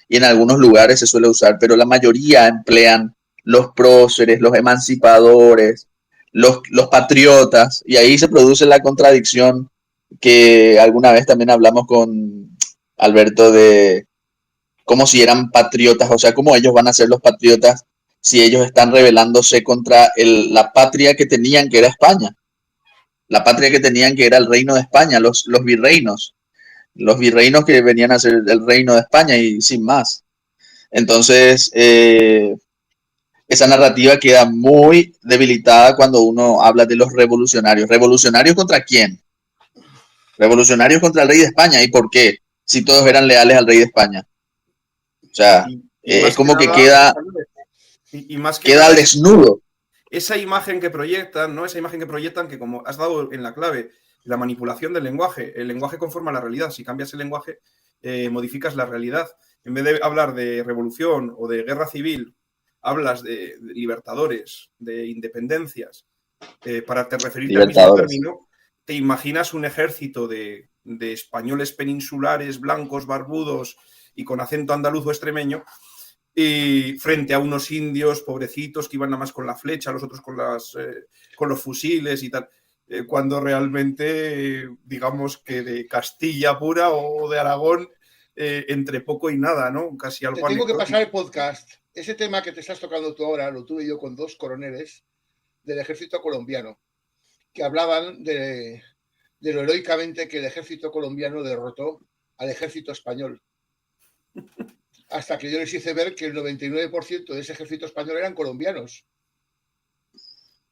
y en algunos lugares se suele usar, pero la mayoría emplean los próceres, los emancipadores, los patriotas, y ahí se produce la contradicción que alguna vez también hablamos con Alberto de como si eran patriotas, o sea, cómo ellos van a ser los patriotas si ellos están rebelándose contra la patria que tenían, que era España. La patria que tenían, que era el reino de España, los virreinos que venían a ser el reino de España y sin más. Entonces, esa narrativa queda muy debilitada cuando uno habla de los revolucionarios. ¿Revolucionarios contra quién? Revolucionarios contra el rey de España. ¿Y por qué? si todos eran leales al rey de España. O sea, es como que queda al desnudo. Esa imagen que proyectan, ¿no? Esa imagen que proyectan que, como has dado en la clave, la manipulación del lenguaje. El lenguaje conforma la realidad. Si cambias el lenguaje, modificas la realidad. En vez de hablar de revolución o de guerra civil, hablas de libertadores, de independencias. Para referirte al mismo término, te imaginas un ejército de españoles peninsulares, blancos, barbudos y con acento andaluz o extremeño, y frente a unos indios pobrecitos que iban nada más con la flecha, los otros con los fusiles y tal, cuando realmente, digamos que de Castilla pura o de Aragón, entre poco y nada, ¿no? Casi algo. Te tengo que pasar el podcast. Ese tema que te estás tocando tú ahora lo tuve yo con 2 coroneles del ejército colombiano que hablaban de lo heroicamente que el ejército colombiano derrotó al ejército español. Hasta que yo les hice ver que el 99% de ese ejército español eran colombianos.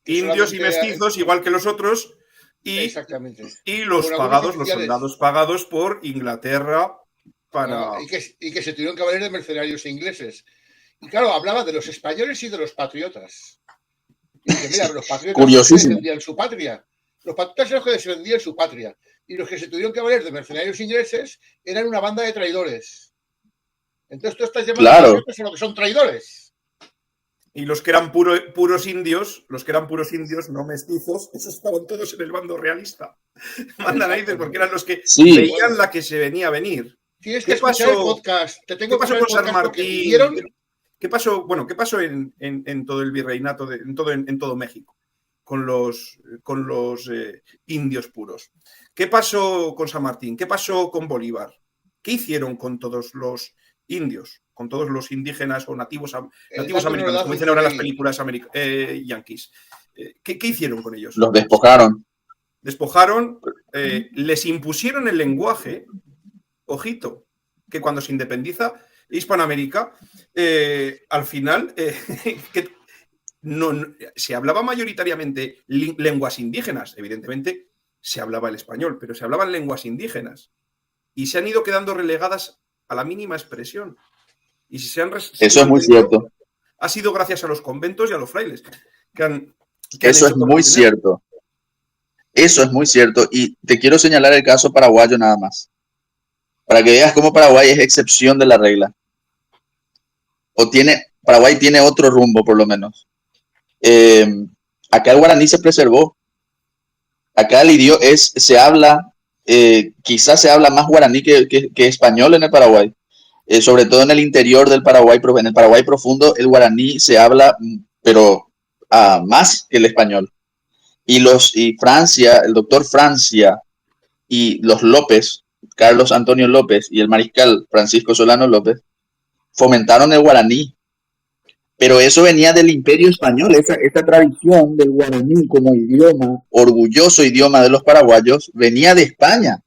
Indios y mestizos, igual que los otros, exactamente. Y los pagados, los soldados pagados por Inglaterra para... y que se tuvieron que valer de mercenarios ingleses. Y claro, hablaba de los españoles y de los patriotas. Y que, mira, los patriotas defendían su patria. Los patriotas eran los que defendían su patria. Y los que se tuvieron que valer de mercenarios ingleses eran una banda de traidores. Entonces tú estás llamando a los que son traidores. Y los que eran puros indios, no mestizos, esos estaban todos en el bando realista. Manda narices, porque eran los que veían la que se venía a venir. Tienes que escuchar el podcast. ¿Qué pasó con San Martín? ¿Qué pasó en todo el virreinato, en todo México, con los indios puros? ¿Qué pasó con San Martín? ¿Qué pasó con Bolívar? ¿Qué hicieron con todos los indios, con todos los indígenas o nativos americanos, como dicen ahora las películas yanquis? ¿Qué hicieron con ellos? Los despojaron. Les impusieron el lenguaje, ojito, que cuando se independiza Hispanoamérica, al final se hablaba mayoritariamente lenguas indígenas. Evidentemente se hablaba el español, pero se hablaban lenguas indígenas y se han ido quedando relegadas a la mínima expresión. Y si se han eso es muy cierto. Ha sido gracias a los conventos y a los frailes. Eso es muy cierto. Eso es muy cierto. Y te quiero señalar el caso paraguayo nada más, para que veas cómo Paraguay es excepción de la regla. Paraguay tiene otro rumbo, por lo menos. Acá el guaraní se preservó. Acá el idioma se habla, quizás se habla más guaraní que español en el Paraguay. Sobre todo en el interior del Paraguay, en el Paraguay profundo, el guaraní se habla, pero más que el español. Y Francia, el doctor Francia y los López, Carlos Antonio López y el mariscal Francisco Solano López, fomentaron el guaraní. Pero eso venía del Imperio Español, esta tradición del guaraní como idioma, orgulloso idioma de los paraguayos, venía de España.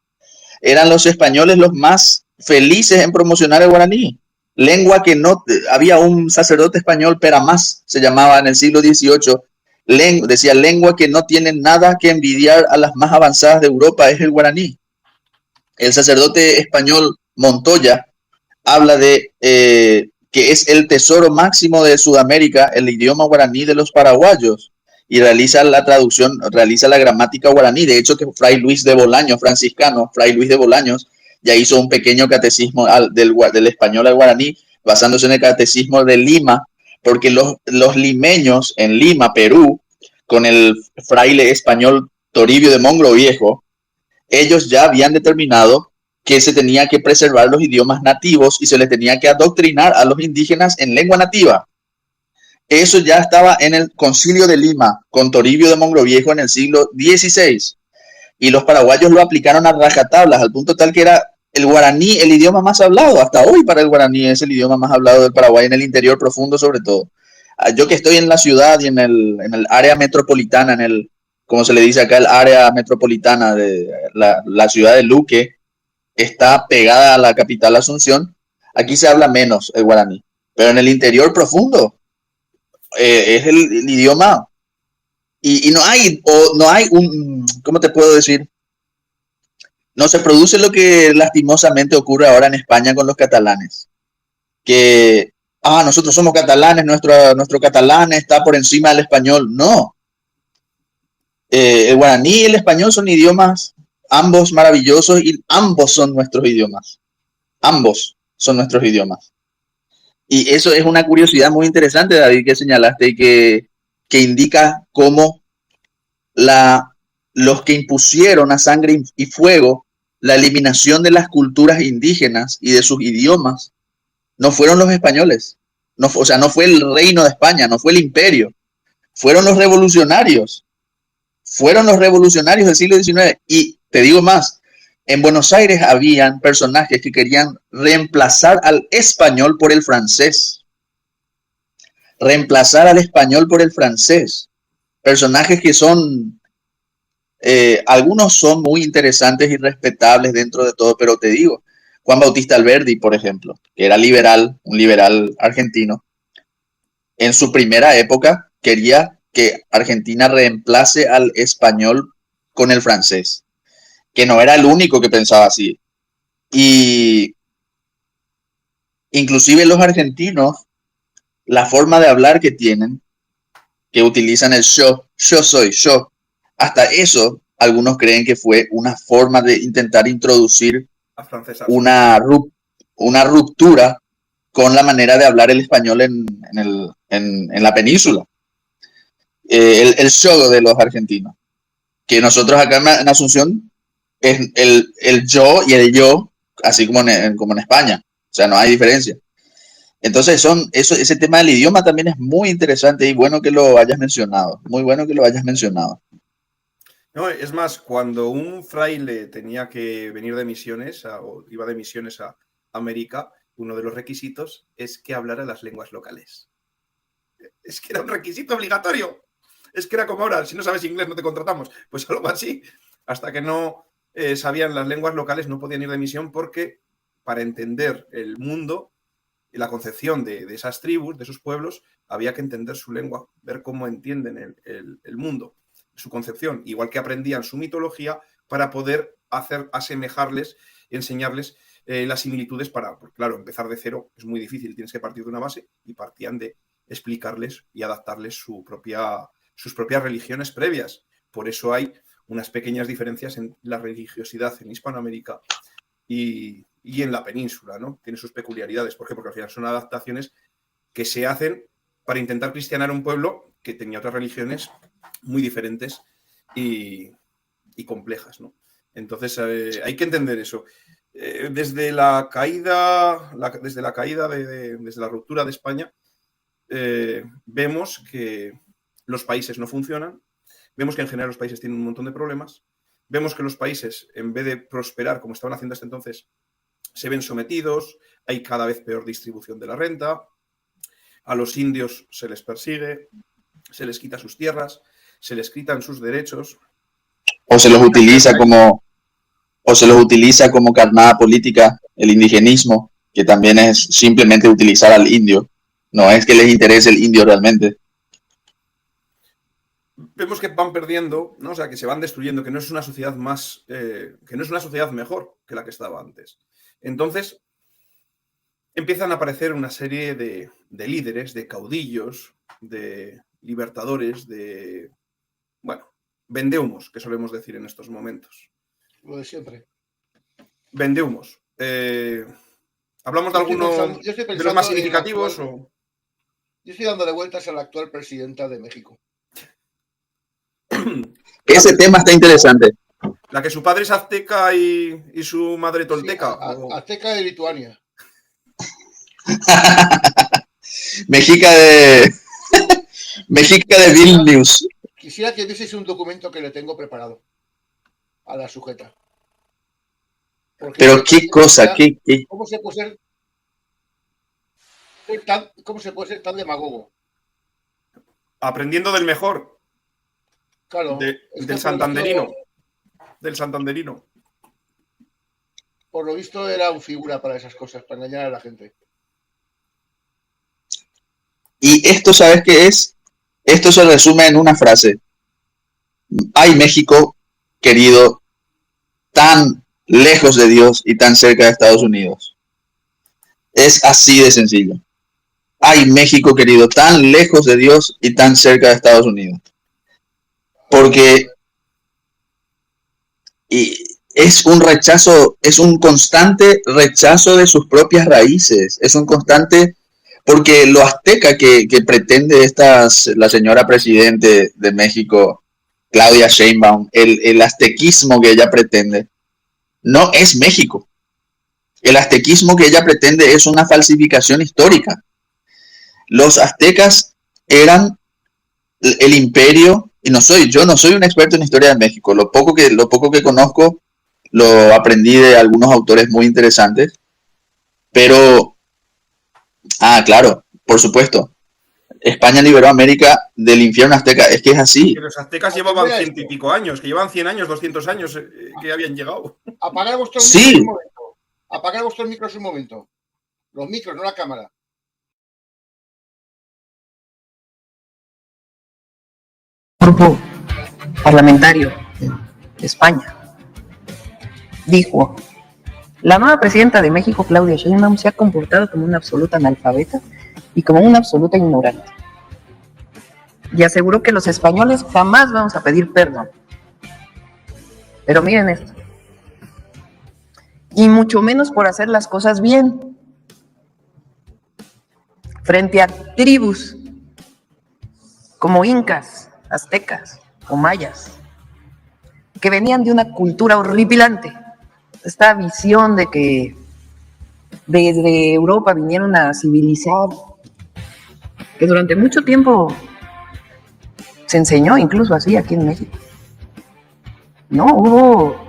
Eran los españoles los más felices en promocionar el guaraní. Lengua que no... Había un sacerdote español, Peramás, se llamaba en el siglo XVIII, decía, lengua que no tiene nada que envidiar a las más avanzadas de Europa es el guaraní. El sacerdote español Montoya habla de que es el tesoro máximo de Sudamérica, el idioma guaraní de los paraguayos, y realiza la traducción, realiza la gramática guaraní. De hecho, que Fray Luis de Bolaños, franciscano, Fray Luis de Bolaños, ya hizo un pequeño catecismo del español al guaraní, basándose en el catecismo de Lima, porque los limeños en Lima, Perú, con el fraile español Toribio de Mogrovejo, ellos ya habían determinado que se tenía que preservar los idiomas nativos y se les tenía que adoctrinar a los indígenas en lengua nativa. Eso ya estaba en el Concilio de Lima con Toribio de Mogrovejo en el siglo XVI. Y los paraguayos lo aplicaron a rajatablas, al punto tal que era el guaraní el idioma más hablado. Hasta hoy para el guaraní es el idioma más hablado del Paraguay, en el interior profundo sobre todo. Yo que estoy en la ciudad y en el área metropolitana, como se le dice acá, el área metropolitana de la ciudad de Luque, está pegada a la capital Asunción, aquí se habla menos el guaraní, pero en el interior profundo es el idioma y no hay un, ¿cómo te puedo decir? no se produce lo que lastimosamente ocurre ahora en España con los catalanes. Que, nosotros somos catalanes, nuestro catalán está por encima del español. No. El guaraní y el español son idiomas ambos maravillosos y ambos son nuestros idiomas. Ambos son nuestros idiomas. Y eso es una curiosidad muy interesante, David, que señalaste y que indica cómo los que impusieron a sangre y fuego la eliminación de las culturas indígenas y de sus idiomas no fueron los españoles. No fue el reino de España, no fue el imperio. Fueron los revolucionarios. Fueron los revolucionarios del siglo XIX. Y te digo más, en Buenos Aires habían personajes que querían reemplazar al español por el francés. Reemplazar al español por el francés. Personajes que son, algunos son muy interesantes y respetables dentro de todo, pero te digo, Juan Bautista Alberdi, por ejemplo, que era liberal, un liberal argentino, en su primera época quería que Argentina reemplace al español con el francés, que no era el único que pensaba así. Y inclusive los argentinos, la forma de hablar que tienen, que utilizan el yo soy, yo, hasta eso algunos creen que fue una forma de intentar introducir una ruptura con la manera de hablar el español en la península. El yo de los argentinos. Que nosotros acá en Asunción es el yo y el yo, así como en España. O sea, no hay diferencia. Entonces, ese tema del idioma también es muy interesante y bueno que lo hayas mencionado. Muy bueno que lo hayas mencionado. No, es más, cuando un fraile tenía que venir de misiones, o iba de misiones a América, uno de los requisitos es que hablara las lenguas locales. Es que era un requisito obligatorio. Es que era como ahora, si no sabes inglés no te contratamos. Pues algo así. Hasta que no sabían las lenguas locales no podían ir de misión porque para entender el mundo y la concepción de esas tribus, de esos pueblos, había que entender su lengua, ver cómo entienden el mundo, su concepción, igual que aprendían su mitología para poder asemejarles y enseñarles las similitudes porque, claro, empezar de cero es muy difícil, tienes que partir de una base y partían de explicarles y adaptarles sus propias religiones previas. Por eso hay unas pequeñas diferencias en la religiosidad en Hispanoamérica y en la península, ¿no? Tiene sus peculiaridades. ¿Por qué? Porque al final son adaptaciones que se hacen para intentar cristianar un pueblo que tenía otras religiones muy diferentes y complejas, ¿no? Entonces hay que entender eso. Desde la ruptura de España, vemos que los países no funcionan, vemos que en general los países tienen un montón de problemas, vemos que los países, en vez de prosperar como estaban haciendo hasta entonces, se ven sometidos, hay cada vez peor distribución de la renta, a los indios se les persigue, se les quita sus tierras, se les quitan sus derechos. O se los utiliza como carnada política, el indigenismo, que también es simplemente utilizar al indio. No es que les interese el indio realmente. Vemos que van perdiendo, ¿no? O sea, que se van destruyendo, que no es una sociedad que no es una sociedad mejor que la que estaba antes. Entonces, empiezan a aparecer una serie de líderes, de caudillos, de libertadores, vendehumos, que solemos decir en estos momentos. Lo de siempre. Vendehumos. ¿Hablamos de alguno de los más significativos? Yo estoy dándole vueltas a la actual presidenta de México. Ese tema está interesante. La que su padre es azteca y su madre tolteca. Sí, azteca de Lituania. México de Vilnius. Quisiera que vieseis un documento que le tengo preparado a la sujeta. Pero qué cosa, ¿qué? ¿Cómo se puede ser tan demagogo? Aprendiendo del mejor. Claro. Del santanderino. Del santanderino. Por lo visto era un figura para esas cosas, para engañar a la gente. Y esto, ¿sabes qué es? Esto se resume en una frase. Ay, México, querido, tan lejos de Dios y tan cerca de Estados Unidos. Es así de sencillo. Ay, México querido, tan lejos de Dios y tan cerca de Estados Unidos. Porque es un rechazo, es un constante rechazo de sus propias raíces, es un constante, porque lo azteca que pretende la señora presidente de México, Claudia Sheinbaum, el aztequismo que ella pretende, no es México. El aztequismo que ella pretende es una falsificación histórica. Los aztecas eran el imperio, y yo no soy un experto en historia de México, lo poco que conozco lo aprendí de algunos autores muy interesantes, pero, claro, por supuesto, España liberó a América del infierno azteca, es que es así. Que los aztecas llevaban 100 y pico años, que llevan 100 años, 200 años que habían llegado. Apagar vuestros Sí. micros un momento. Apagar vuestros micros un momento. Los micros, no la cámara. Grupo parlamentario de España dijo: la nueva presidenta de México, Claudia Sheinbaum, se ha comportado como una absoluta analfabeta y como una absoluta ignorante. Y aseguró que los españoles jamás vamos a pedir perdón. Pero miren esto. Y mucho menos por hacer las cosas bien. Frente a tribus como incas, aztecas o mayas, que venían de una cultura horripilante. Esta visión de que desde Europa vinieron a civilizar, que durante mucho tiempo se enseñó incluso así aquí en México. No, hubo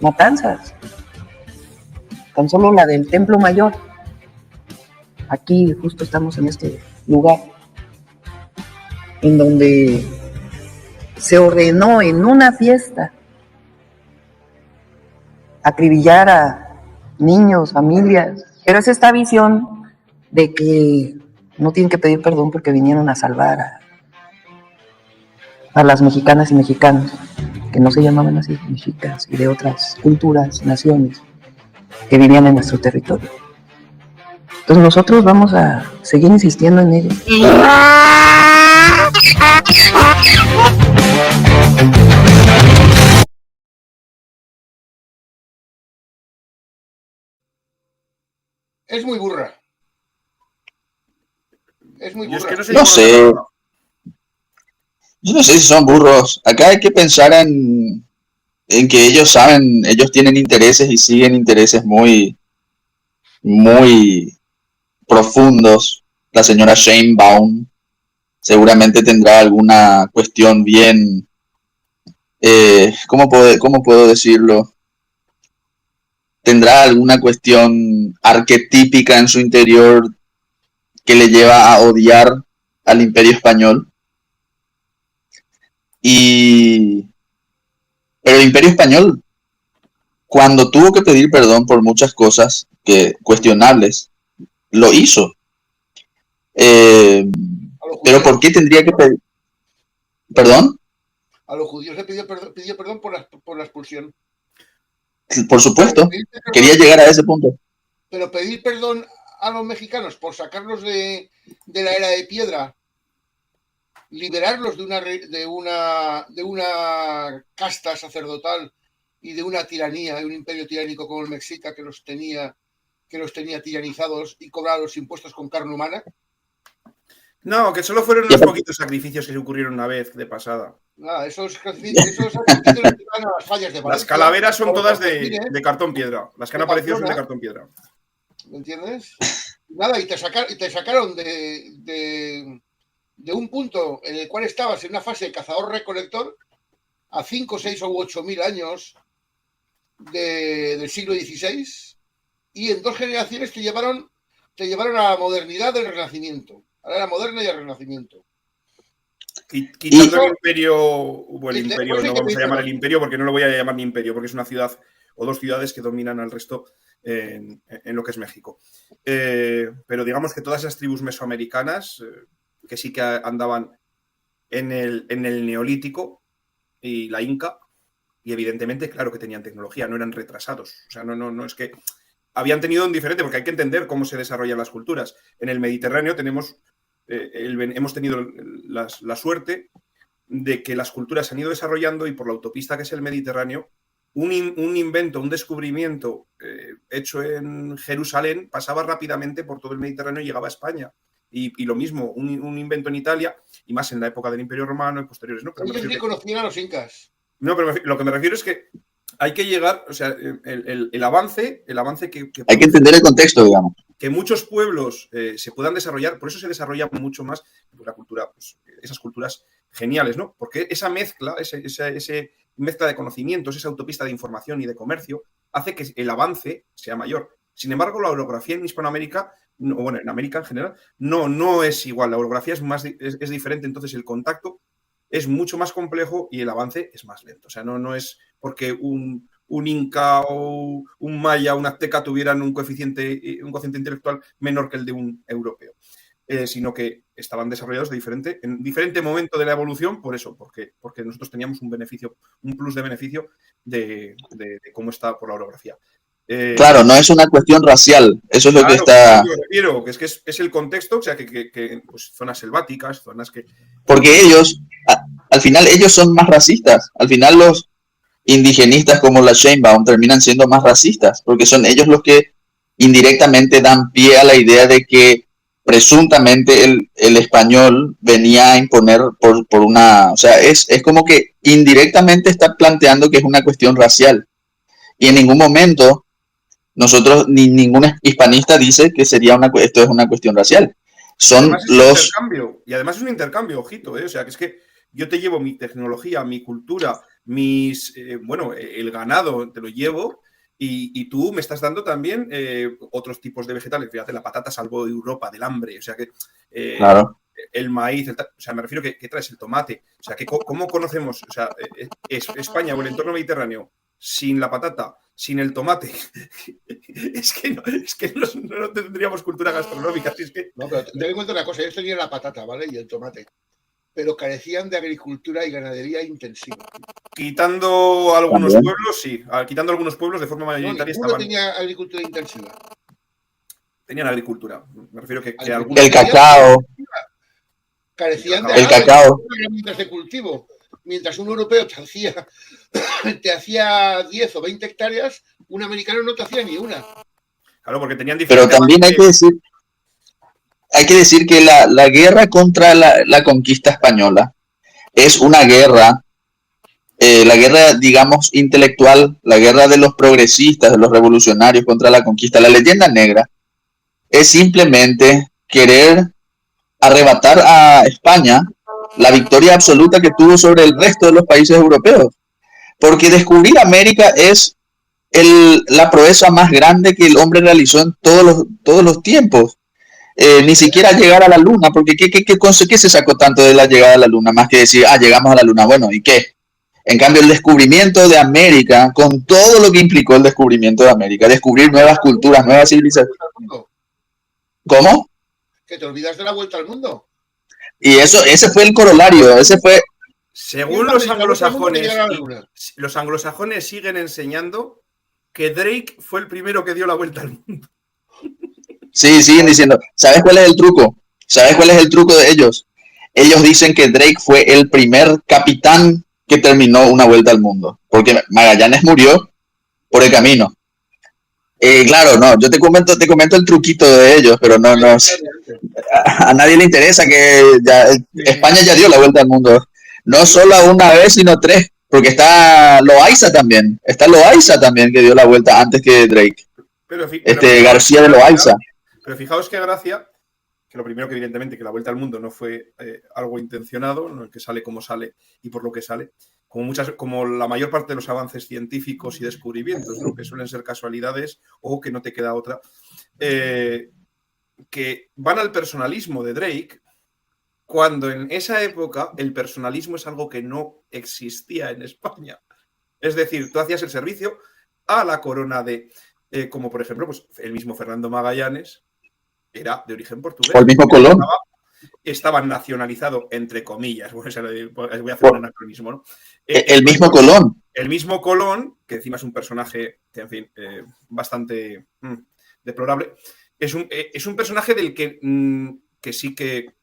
matanzas, tan solo la del Templo Mayor. Aquí justo estamos en este lugar, en donde se ordenó en una fiesta acribillar a niños, familias, pero es esta visión de que no tienen que pedir perdón porque vinieron a salvar a las mexicanas y mexicanos, que no se llamaban así, mexicas, y de otras culturas, naciones, que vivían en nuestro territorio. Entonces nosotros vamos a seguir insistiendo en ello. Es muy burra. Es muy Yo es burra. que no sé. No sé. Yo no sé si son burros. Acá hay que pensar en que ellos saben, ellos tienen intereses y siguen intereses muy, muy profundos. La señora Sheinbaum seguramente tendrá alguna cuestión bien, ¿cómo puedo decirlo? Tendrá alguna cuestión arquetípica en su interior que le lleva a odiar al Imperio Español. Pero el Imperio Español, cuando tuvo que pedir perdón por muchas cosas cuestionables, lo hizo. Pero ¿por qué tendría que pedir perdón? A los judíos le pidió perdón por la expulsión. Por supuesto, quería llegar a ese punto. Pero pedir perdón a los mexicanos por sacarlos de la era de piedra, liberarlos de una casta sacerdotal y de una tiranía, de un imperio tiránico como el mexica que los tenía tiranizados y cobrar los impuestos con carne humana. No, que solo fueron unos poquitos sacrificios que se ocurrieron una vez de pasada. Esos sacrificios van a las fallas de Valencia. Las calaveras son todas de cartón piedra. Las que han aparecido son de cartón piedra. ¿Me entiendes? Nada, y te sacaron de un punto en el cual estabas en una fase de cazador-recolector a 5, 6 o 8 mil años del siglo XVI, y en 2 generaciones te llevaron a la modernidad del Renacimiento, a la era moderna y al Renacimiento. Quitando el imperio, no vamos a llamar el imperio porque no lo voy a llamar ni imperio, porque es una ciudad o 2 ciudades que dominan al resto en lo que es México. Pero digamos que todas esas tribus mesoamericanas que sí que andaban en el Neolítico y la Inca Y evidentemente, claro que tenían tecnología, no eran retrasados. O sea, no es que habían tenido un diferente, porque hay que entender cómo se desarrollan las culturas. En el Mediterráneo hemos tenido la suerte de que las culturas se han ido desarrollando y por la autopista que es el Mediterráneo, un invento, un descubrimiento hecho en Jerusalén pasaba rápidamente por todo el Mediterráneo y llegaba a España. Y lo mismo, un invento en Italia, y más en la época del Imperio Romano y posteriores. ¿No? Ellos ni conocían a los incas. No, pero lo que me refiero es que hay que llegar, o sea, el avance que hay que entender el contexto, digamos. Que muchos pueblos se puedan desarrollar, por eso se desarrolla mucho más la cultura, pues, esas culturas geniales, ¿no? Porque esa mezcla, ese mezcla de conocimientos, esa autopista de información y de comercio, hace que el avance sea mayor. Sin embargo, la orografía en Hispanoamérica, bueno, en América en general, no es igual. La orografía es diferente, entonces el contacto es mucho más complejo y el avance es más lento. O sea, no es porque un inca o un maya, un azteca tuvieran un cociente intelectual menor que el de un europeo, sino que estaban desarrollados en diferente momento de la evolución, por eso, porque nosotros teníamos un plus de beneficio de cómo está por la orografía. Claro, no es una cuestión racial, eso es lo que está... Yo refiero, que es el contexto, o sea, que pues, zonas selváticas, zonas que... Porque ellos, al final, ellos son más racistas. Al final los indigenistas como la Sheinbaum terminan siendo más racistas, porque son ellos los que indirectamente dan pie a la idea de que presuntamente el español venía a imponer por una... O sea, es como que indirectamente está planteando que es una cuestión racial. Y en ningún momento nosotros, ni ningún hispanista dice que esto es una cuestión racial. Son los... Y además es un intercambio, ojito, ¿eh? O sea, que es que yo te llevo mi tecnología, mi cultura, el ganado te lo llevo y tú me estás dando también otros tipos de vegetales. Fíjate, la patata salvó Europa del hambre, o sea que claro. El maíz, o sea, me refiero que traes el tomate, o sea, que ¿cómo conocemos? O sea, España o el entorno mediterráneo sin la patata, sin el tomate, es que no tendríamos cultura gastronómica. Es que... No, pero ten en cuenta una cosa, ellos tenían la patata, ¿vale? Y el tomate, pero carecían de agricultura y ganadería intensiva. Quitando algunos pueblos, sí. Quitando algunos pueblos de forma mayoritaria ninguno tenía agricultura intensiva. Tenían agricultura. Me refiero que el cacao. Carecían de herramientas de cultivo. Mientras un europeo te hacía 10 o 20 hectáreas, un americano no te hacía ni una. Claro, porque tenían diferentes... Pero también hay que decir que la guerra contra la conquista española es una guerra, la guerra, digamos, intelectual, la guerra de los progresistas, de los revolucionarios contra la conquista. La leyenda negra es simplemente querer arrebatar a España la victoria absoluta que tuvo sobre el resto de los países europeos. Porque descubrir América es la proeza más grande que el hombre realizó en todos los tiempos. Ni siquiera llegar a la luna, porque ¿qué se sacó tanto de la llegada a la luna? Más que decir, llegamos a la luna, bueno, ¿y qué? En cambio, el descubrimiento de América, con todo lo que implicó el descubrimiento de América, descubrir nuevas culturas, nuevas civilizaciones. ¿Cómo? Que te olvidas de la vuelta al mundo. Y ese fue el corolario, Según los anglosajones siguen enseñando que Drake fue el primero que dio la vuelta al mundo. Sí, siguen diciendo. ¿Sabes cuál es el truco? ¿Sabes cuál es el truco de ellos? Ellos dicen que Drake fue el primer capitán que terminó una vuelta al mundo, porque Magallanes murió por el camino. Claro, no, yo te comento el truquito de ellos, pero no, a nadie le interesa que España ya dio la vuelta al mundo, no solo una vez, sino 3, porque está Loaiza también, que dio la vuelta antes que Drake, pero García de Loaiza. Pero fijaos qué gracia, que lo primero que evidentemente que la vuelta al mundo no fue algo intencionado, no, que sale como sale y por lo que sale, como la mayor parte de los avances científicos y descubrimientos, ¿no? Que suelen ser casualidades o que no te queda otra, que van al personalismo de Drake, cuando en esa época el personalismo es algo que no existía en España. Es decir, tú hacías el servicio a la corona de, como por ejemplo, pues el mismo Fernando Magallanes era de origen portugués. O el mismo Colón. estaba nacionalizado, entre comillas, voy a hacer un anacronismo, ¿no? El mismo Colón. El mismo Colón, que encima es un personaje, que, en fin, bastante deplorable, es un personaje del que sí que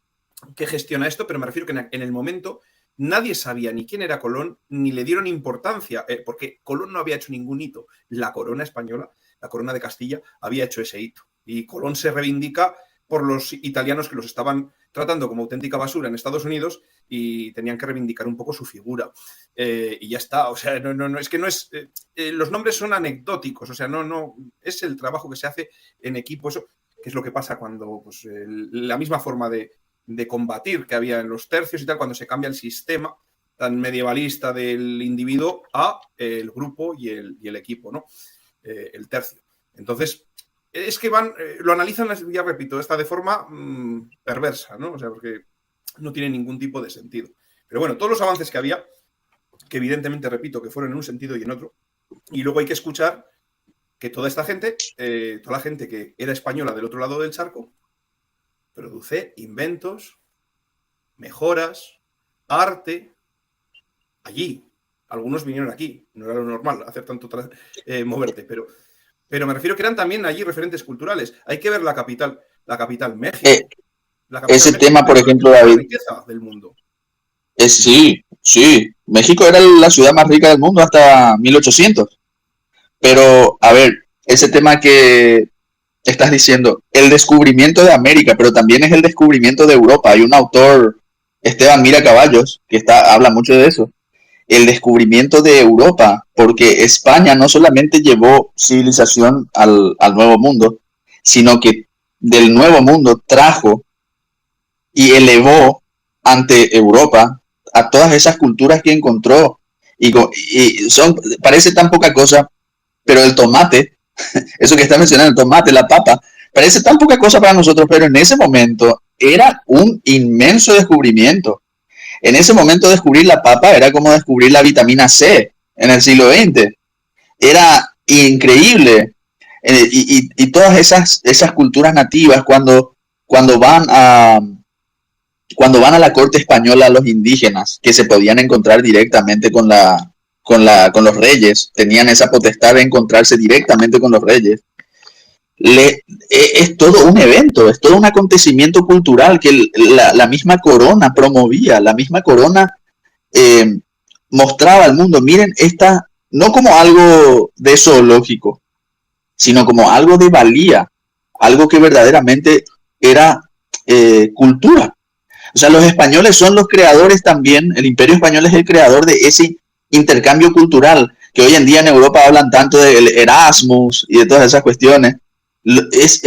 gestiona esto, pero me refiero que en el momento nadie sabía ni quién era Colón, ni le dieron importancia, porque Colón no había hecho ningún hito. La corona española, la corona de Castilla, había hecho ese hito. Y Colón se reivindica por los italianos que los estaban tratando como auténtica basura en Estados Unidos y tenían que reivindicar un poco su figura. Y ya está, o sea, no es que no es... los nombres son anecdóticos, o sea, no es el trabajo que se hace en equipo, eso que es lo que pasa cuando pues, la misma forma de combatir que había en los tercios y tal, cuando se cambia el sistema tan medievalista del individuo a el grupo y el equipo, ¿no? El tercio. Entonces, es que lo analizan, ya repito, de forma perversa, ¿no? O sea, porque no tiene ningún tipo de sentido. Pero bueno, todos los avances que había, que evidentemente, repito, que fueron en un sentido y en otro, y luego hay que escuchar que toda esta gente, toda la gente que era española del otro lado del charco, produce inventos, mejoras, arte, allí. Algunos vinieron aquí, no era lo normal hacer tanto moverte, pero me refiero que eran también allí referentes culturales. Hay que ver la capital México. La capital ese México, tema, por ejemplo, David, la riqueza del mundo. Sí. México era la ciudad más rica del mundo hasta 1800. Pero, a ver, ese tema que estás diciendo, el descubrimiento de América, pero también es el descubrimiento de Europa. Hay un autor, Esteban Mira Caballos, que habla mucho de eso. El descubrimiento de Europa, porque España no solamente llevó civilización al Nuevo Mundo, sino que del Nuevo Mundo trajo y elevó ante Europa a todas esas culturas que encontró. Y parece tan poca cosa, pero el tomate, eso que está mencionando, el tomate, la papa, parece tan poca cosa para nosotros, pero en ese momento era un inmenso descubrimiento. En ese momento descubrir la papa era como descubrir la vitamina C en el siglo XX. Era increíble. Y todas esas culturas nativas, cuando van a la corte española, los indígenas, que se podían encontrar directamente con los reyes, tenían esa potestad de encontrarse directamente con los reyes. Es todo un evento, es todo un acontecimiento cultural que la misma corona promovía, la misma corona mostraba al mundo. Miren, no como algo de zoológico, sino como algo de valía, algo que verdaderamente era cultura. O sea, los españoles son los creadores también, el Imperio Español es el creador de ese intercambio cultural, que hoy en día en Europa hablan tanto del Erasmus y de todas esas cuestiones. Es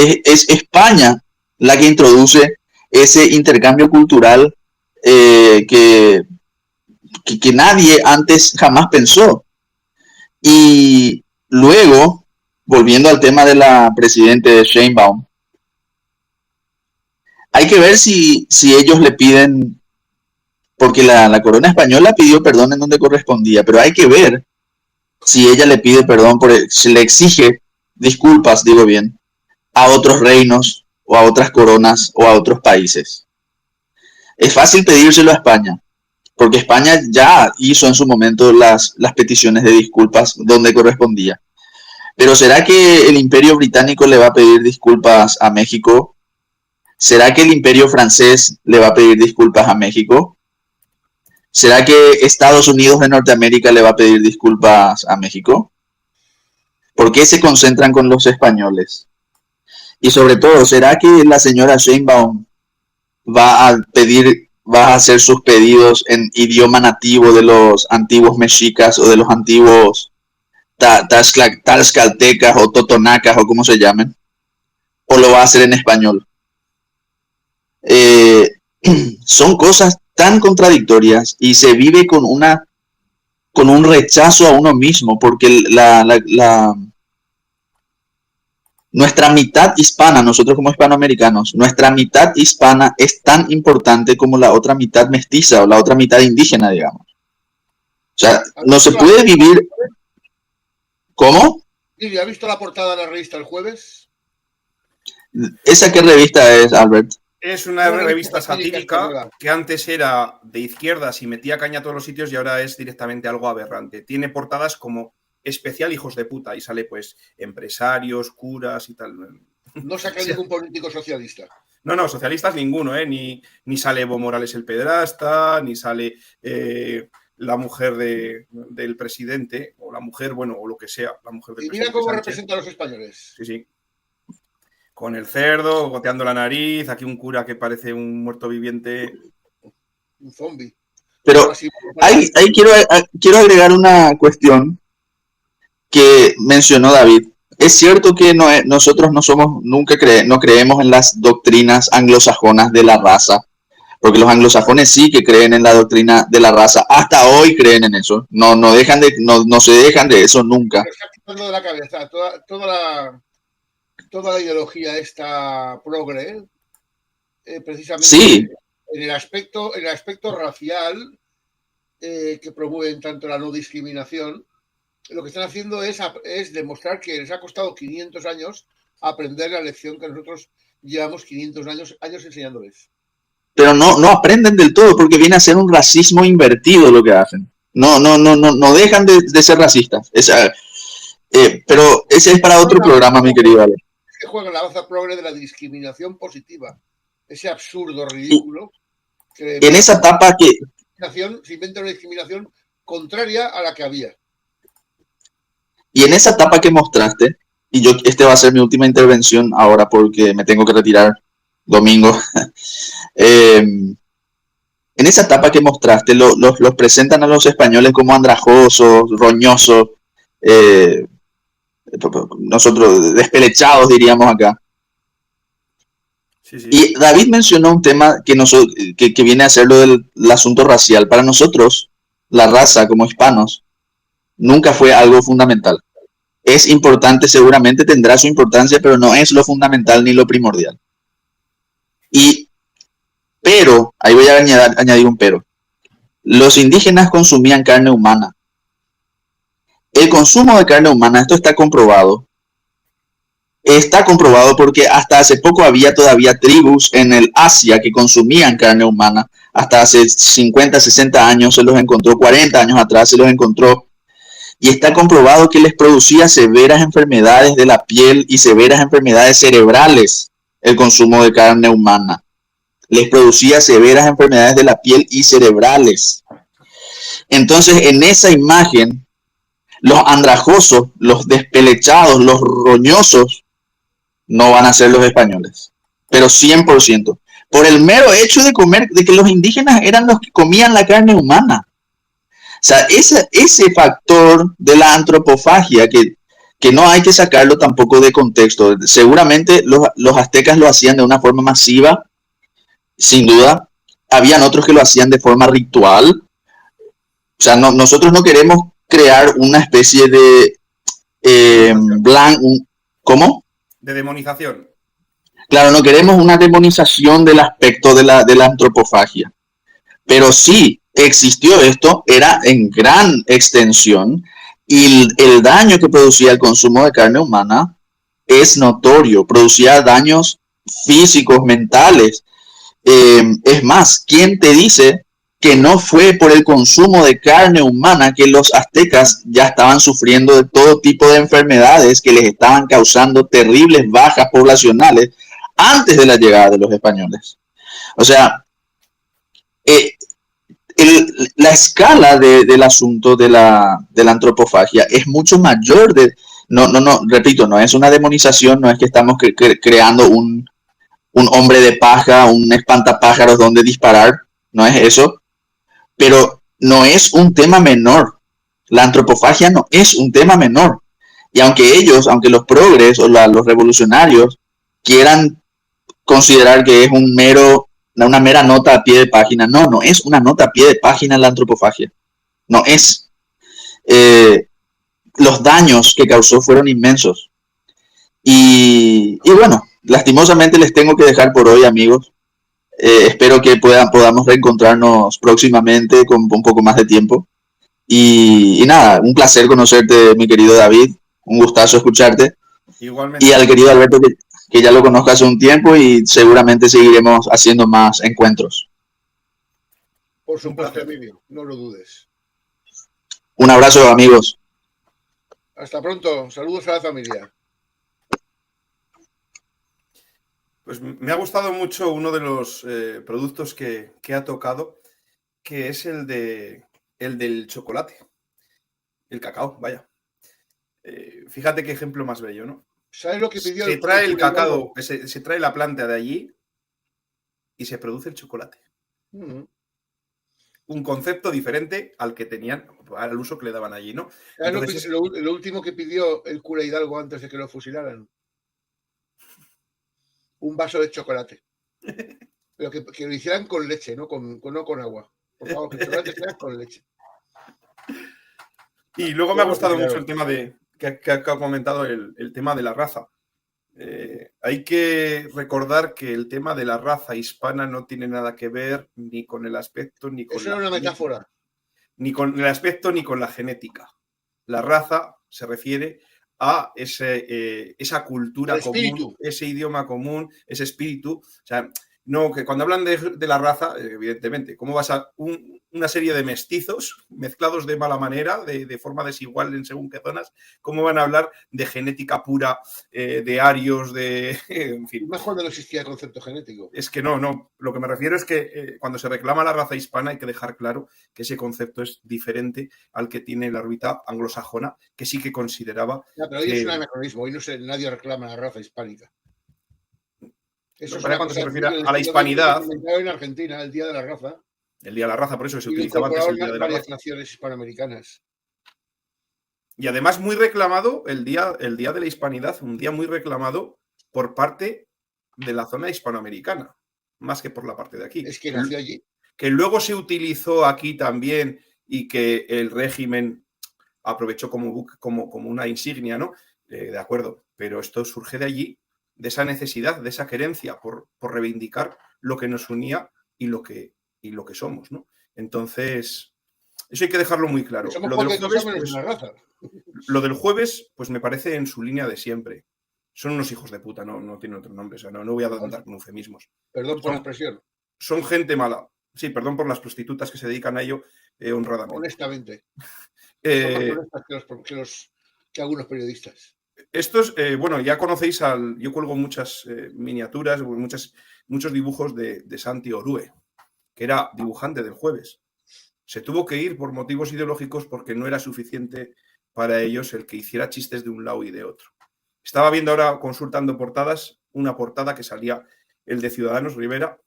España la que introduce ese intercambio cultural que nadie antes jamás pensó. Y luego, volviendo al tema de la presidente Sheinbaum, hay que ver si ellos le piden, porque la corona española pidió perdón en donde correspondía, pero hay que ver si ella le pide perdón, si le exige disculpas, digo bien, a otros reinos o a otras coronas o a otros países. Es fácil pedírselo a España, porque España ya hizo en su momento las peticiones de disculpas donde correspondía. Pero ¿será que el Imperio Británico le va a pedir disculpas a México? ¿Será que el Imperio Francés le va a pedir disculpas a México? ¿Será que Estados Unidos de Norteamérica le va a pedir disculpas a México? ¿Por qué se concentran con los españoles? Y sobre todo, ¿será que la señora Sheinbaum va a hacer sus pedidos en idioma nativo de los antiguos mexicas o de los antiguos tlaxcaltecas o totonacas o como se llamen? ¿O lo va a hacer en español? Son cosas tan contradictorias y se vive con un rechazo a uno mismo, porque nuestra mitad hispana, nosotros como hispanoamericanos, nuestra mitad hispana es tan importante como la otra mitad mestiza o la otra mitad indígena, digamos. O sea, no se puede vivir... ¿Cómo? ¿Y ha visto la portada de la revista El Jueves? ¿Esa qué revista es, Albert? Es una Una revista satírica satírica española. que antes era de izquierdas y metía caña a todos los sitios y ahora es directamente algo aberrante. Tiene portadas como especial hijos de puta y sale pues empresarios, curas y tal. No saca Sí. ningún político socialista. No, socialistas ninguno, ¿eh? Ni sale Evo Morales el pedrasta, ni sale la mujer del presidente, o la mujer, bueno, o lo que sea, la mujer del Y mira presidente cómo Sánchez. representa a los españoles. Sí, sí. Con el cerdo, goteando la nariz, aquí un cura que parece un muerto viviente. Un zombie. Pero ahí quiero agregar una cuestión que mencionó David. Es cierto que nosotros no creemos en las doctrinas anglosajonas de la raza, porque los anglosajones sí que creen en la doctrina de la raza, hasta hoy creen en eso, no se dejan de eso nunca. Pero está quitando de la cabeza toda la ideología esta progre, precisamente Sí. en el aspecto racial, que promueven tanto la no discriminación. Lo que están haciendo es demostrar que les ha costado 500 años aprender la lección que nosotros llevamos 500 años enseñándoles. Pero no aprenden del todo, porque viene a ser un racismo invertido lo que hacen. No dejan de ser racistas. Pero ese es para otro programa, mi querido Ale. Es que juegan la baza progre de la discriminación positiva. Ese absurdo ridículo. Que en esa etapa que se inventa una discriminación contraria a la que había. Y en esa etapa que mostraste, y este va a ser mi última intervención ahora porque me tengo que retirar domingo. En esa etapa que mostraste, los presentan a los españoles como andrajosos, roñosos, nosotros despelechados diríamos acá. Sí, sí. Y David mencionó un tema que viene a ser lo del asunto racial. Para nosotros, la raza como hispanos, nunca fue algo fundamental. Es importante, seguramente tendrá su importancia, pero no es lo fundamental ni lo primordial. Pero, ahí voy a añadir un pero. Los indígenas consumían carne humana. El consumo de carne humana, esto está comprobado. Está comprobado porque hasta hace poco había todavía tribus en el Asia que consumían carne humana. Hasta hace 50, 60 años se los encontró, 40 años atrás se los encontró. Y está comprobado que les producía severas enfermedades de la piel y severas enfermedades cerebrales el consumo de carne humana. Les producía severas enfermedades de la piel y cerebrales. Entonces, en esa imagen, los andrajosos, los despelechados, los roñosos, no van a ser los españoles. Pero 100%. Por el mero hecho de que los indígenas eran los que comían la carne humana. O sea, ese factor de la antropofagia que no hay que sacarlo tampoco de contexto. Seguramente los aztecas lo hacían de una forma masiva, sin duda. Habían otros que lo hacían de forma ritual. O sea, nosotros no queremos crear una especie de ¿cómo? De demonización. Claro, no queremos una demonización del aspecto de la antropofagia. Pero sí existió esto, era en gran extensión, y el daño que producía el consumo de carne humana es notorio, producía daños físicos, mentales. Es más, ¿quién te dice que no fue por el consumo de carne humana que los aztecas ya estaban sufriendo de todo tipo de enfermedades que les estaban causando terribles bajas poblacionales antes de la llegada de los españoles? O sea, la escala del asunto de la antropofagia es mucho mayor. Repito, no es una demonización, no es que estamos creando un hombre de paja, un espantapájaros donde disparar, no es eso, pero no es un tema menor. La antropofagia no es un tema menor. Y aunque los progres o los revolucionarios quieran considerar que es una mera nota a pie de página, no es una nota a pie de página la antropofagia. No es. Los daños que causó fueron inmensos. Y bueno, lastimosamente les tengo que dejar por hoy, amigos. Espero que podamos reencontrarnos próximamente con un poco más de tiempo. Y nada, un placer conocerte, mi querido David. Un gustazo escucharte. Igualmente. Y al querido Alberto, que ya lo conozco hace un tiempo y seguramente seguiremos haciendo más encuentros. Por supuesto, placer. Emilio, no lo dudes. Un abrazo, amigos. Hasta pronto. Saludos a la familia. Pues me ha gustado mucho uno de los productos que ha tocado, que es el del chocolate, el cacao, vaya. Fíjate qué ejemplo más bello, ¿no? ¿Sabes lo que pidió Se trae el cacao, se trae la planta de allí y se produce el chocolate. Un concepto diferente al que tenían, al uso que le daban allí, ¿no? Entonces, lo último que pidió el cura Hidalgo antes de que lo fusilaran. Un vaso de chocolate. Pero que lo hicieran con leche, no con agua. Por favor, que el chocolate sea con leche. Y luego me ha gustado mucho el tema que ha comentado el tema de la raza. Hay que recordar que el tema de la raza hispana no tiene nada que ver ni con el aspecto, ni con Eso era una metáfora. Ni con el aspecto, ni con la genética. La raza se refiere a esa cultura común, ese idioma común, ese espíritu. O sea, no, que cuando hablan de la raza, evidentemente, ¿cómo vas a una serie de mestizos mezclados de mala manera, de forma desigual en según qué zonas? ¿Cómo van a hablar de genética pura, de arios, en fin? Mejor no existía el concepto genético. Es que no. Lo que me refiero es que cuando se reclama la raza hispana hay que dejar claro que ese concepto es diferente al que tiene la órbita anglosajona, que sí que consideraba. Ya, pero hoy es un anacronismo, hoy nadie reclama la raza hispánica. Eso es cuando se refiere a la hispanidad. En Argentina, el Día de la Raza. El Día de la Raza, por eso se utilizaba antes el Día de la Raza. Varias naciones hispanoamericanas. Y además muy reclamado el día de la Hispanidad, un día muy reclamado por parte de la zona hispanoamericana, más que por la parte de aquí. Es que nació allí. Que luego se utilizó aquí también y que el régimen aprovechó como una insignia, ¿no? De acuerdo, pero esto surge de allí, de esa necesidad, de esa querencia por reivindicar lo que nos unía y lo que somos, ¿no? Entonces, eso hay que dejarlo muy claro. Lo del jueves, pues me parece en su línea de siempre. Son unos hijos de puta, no tienen otro nombre, o sea, no voy a andar con eufemismos. Perdón por la expresión. Son gente mala. Sí, perdón por las prostitutas que se dedican a ello honradamente. Honestamente. Son más honestas que algunos periodistas. Estos, bueno, ya conocéis yo cuelgo muchas miniaturas, muchos dibujos de Santi Orue, que era dibujante del jueves. Se tuvo que ir por motivos ideológicos porque no era suficiente para ellos el que hiciera chistes de un lado y de otro. Estaba viendo ahora, consultando portadas, una portada que salía el de Ciudadanos Rivera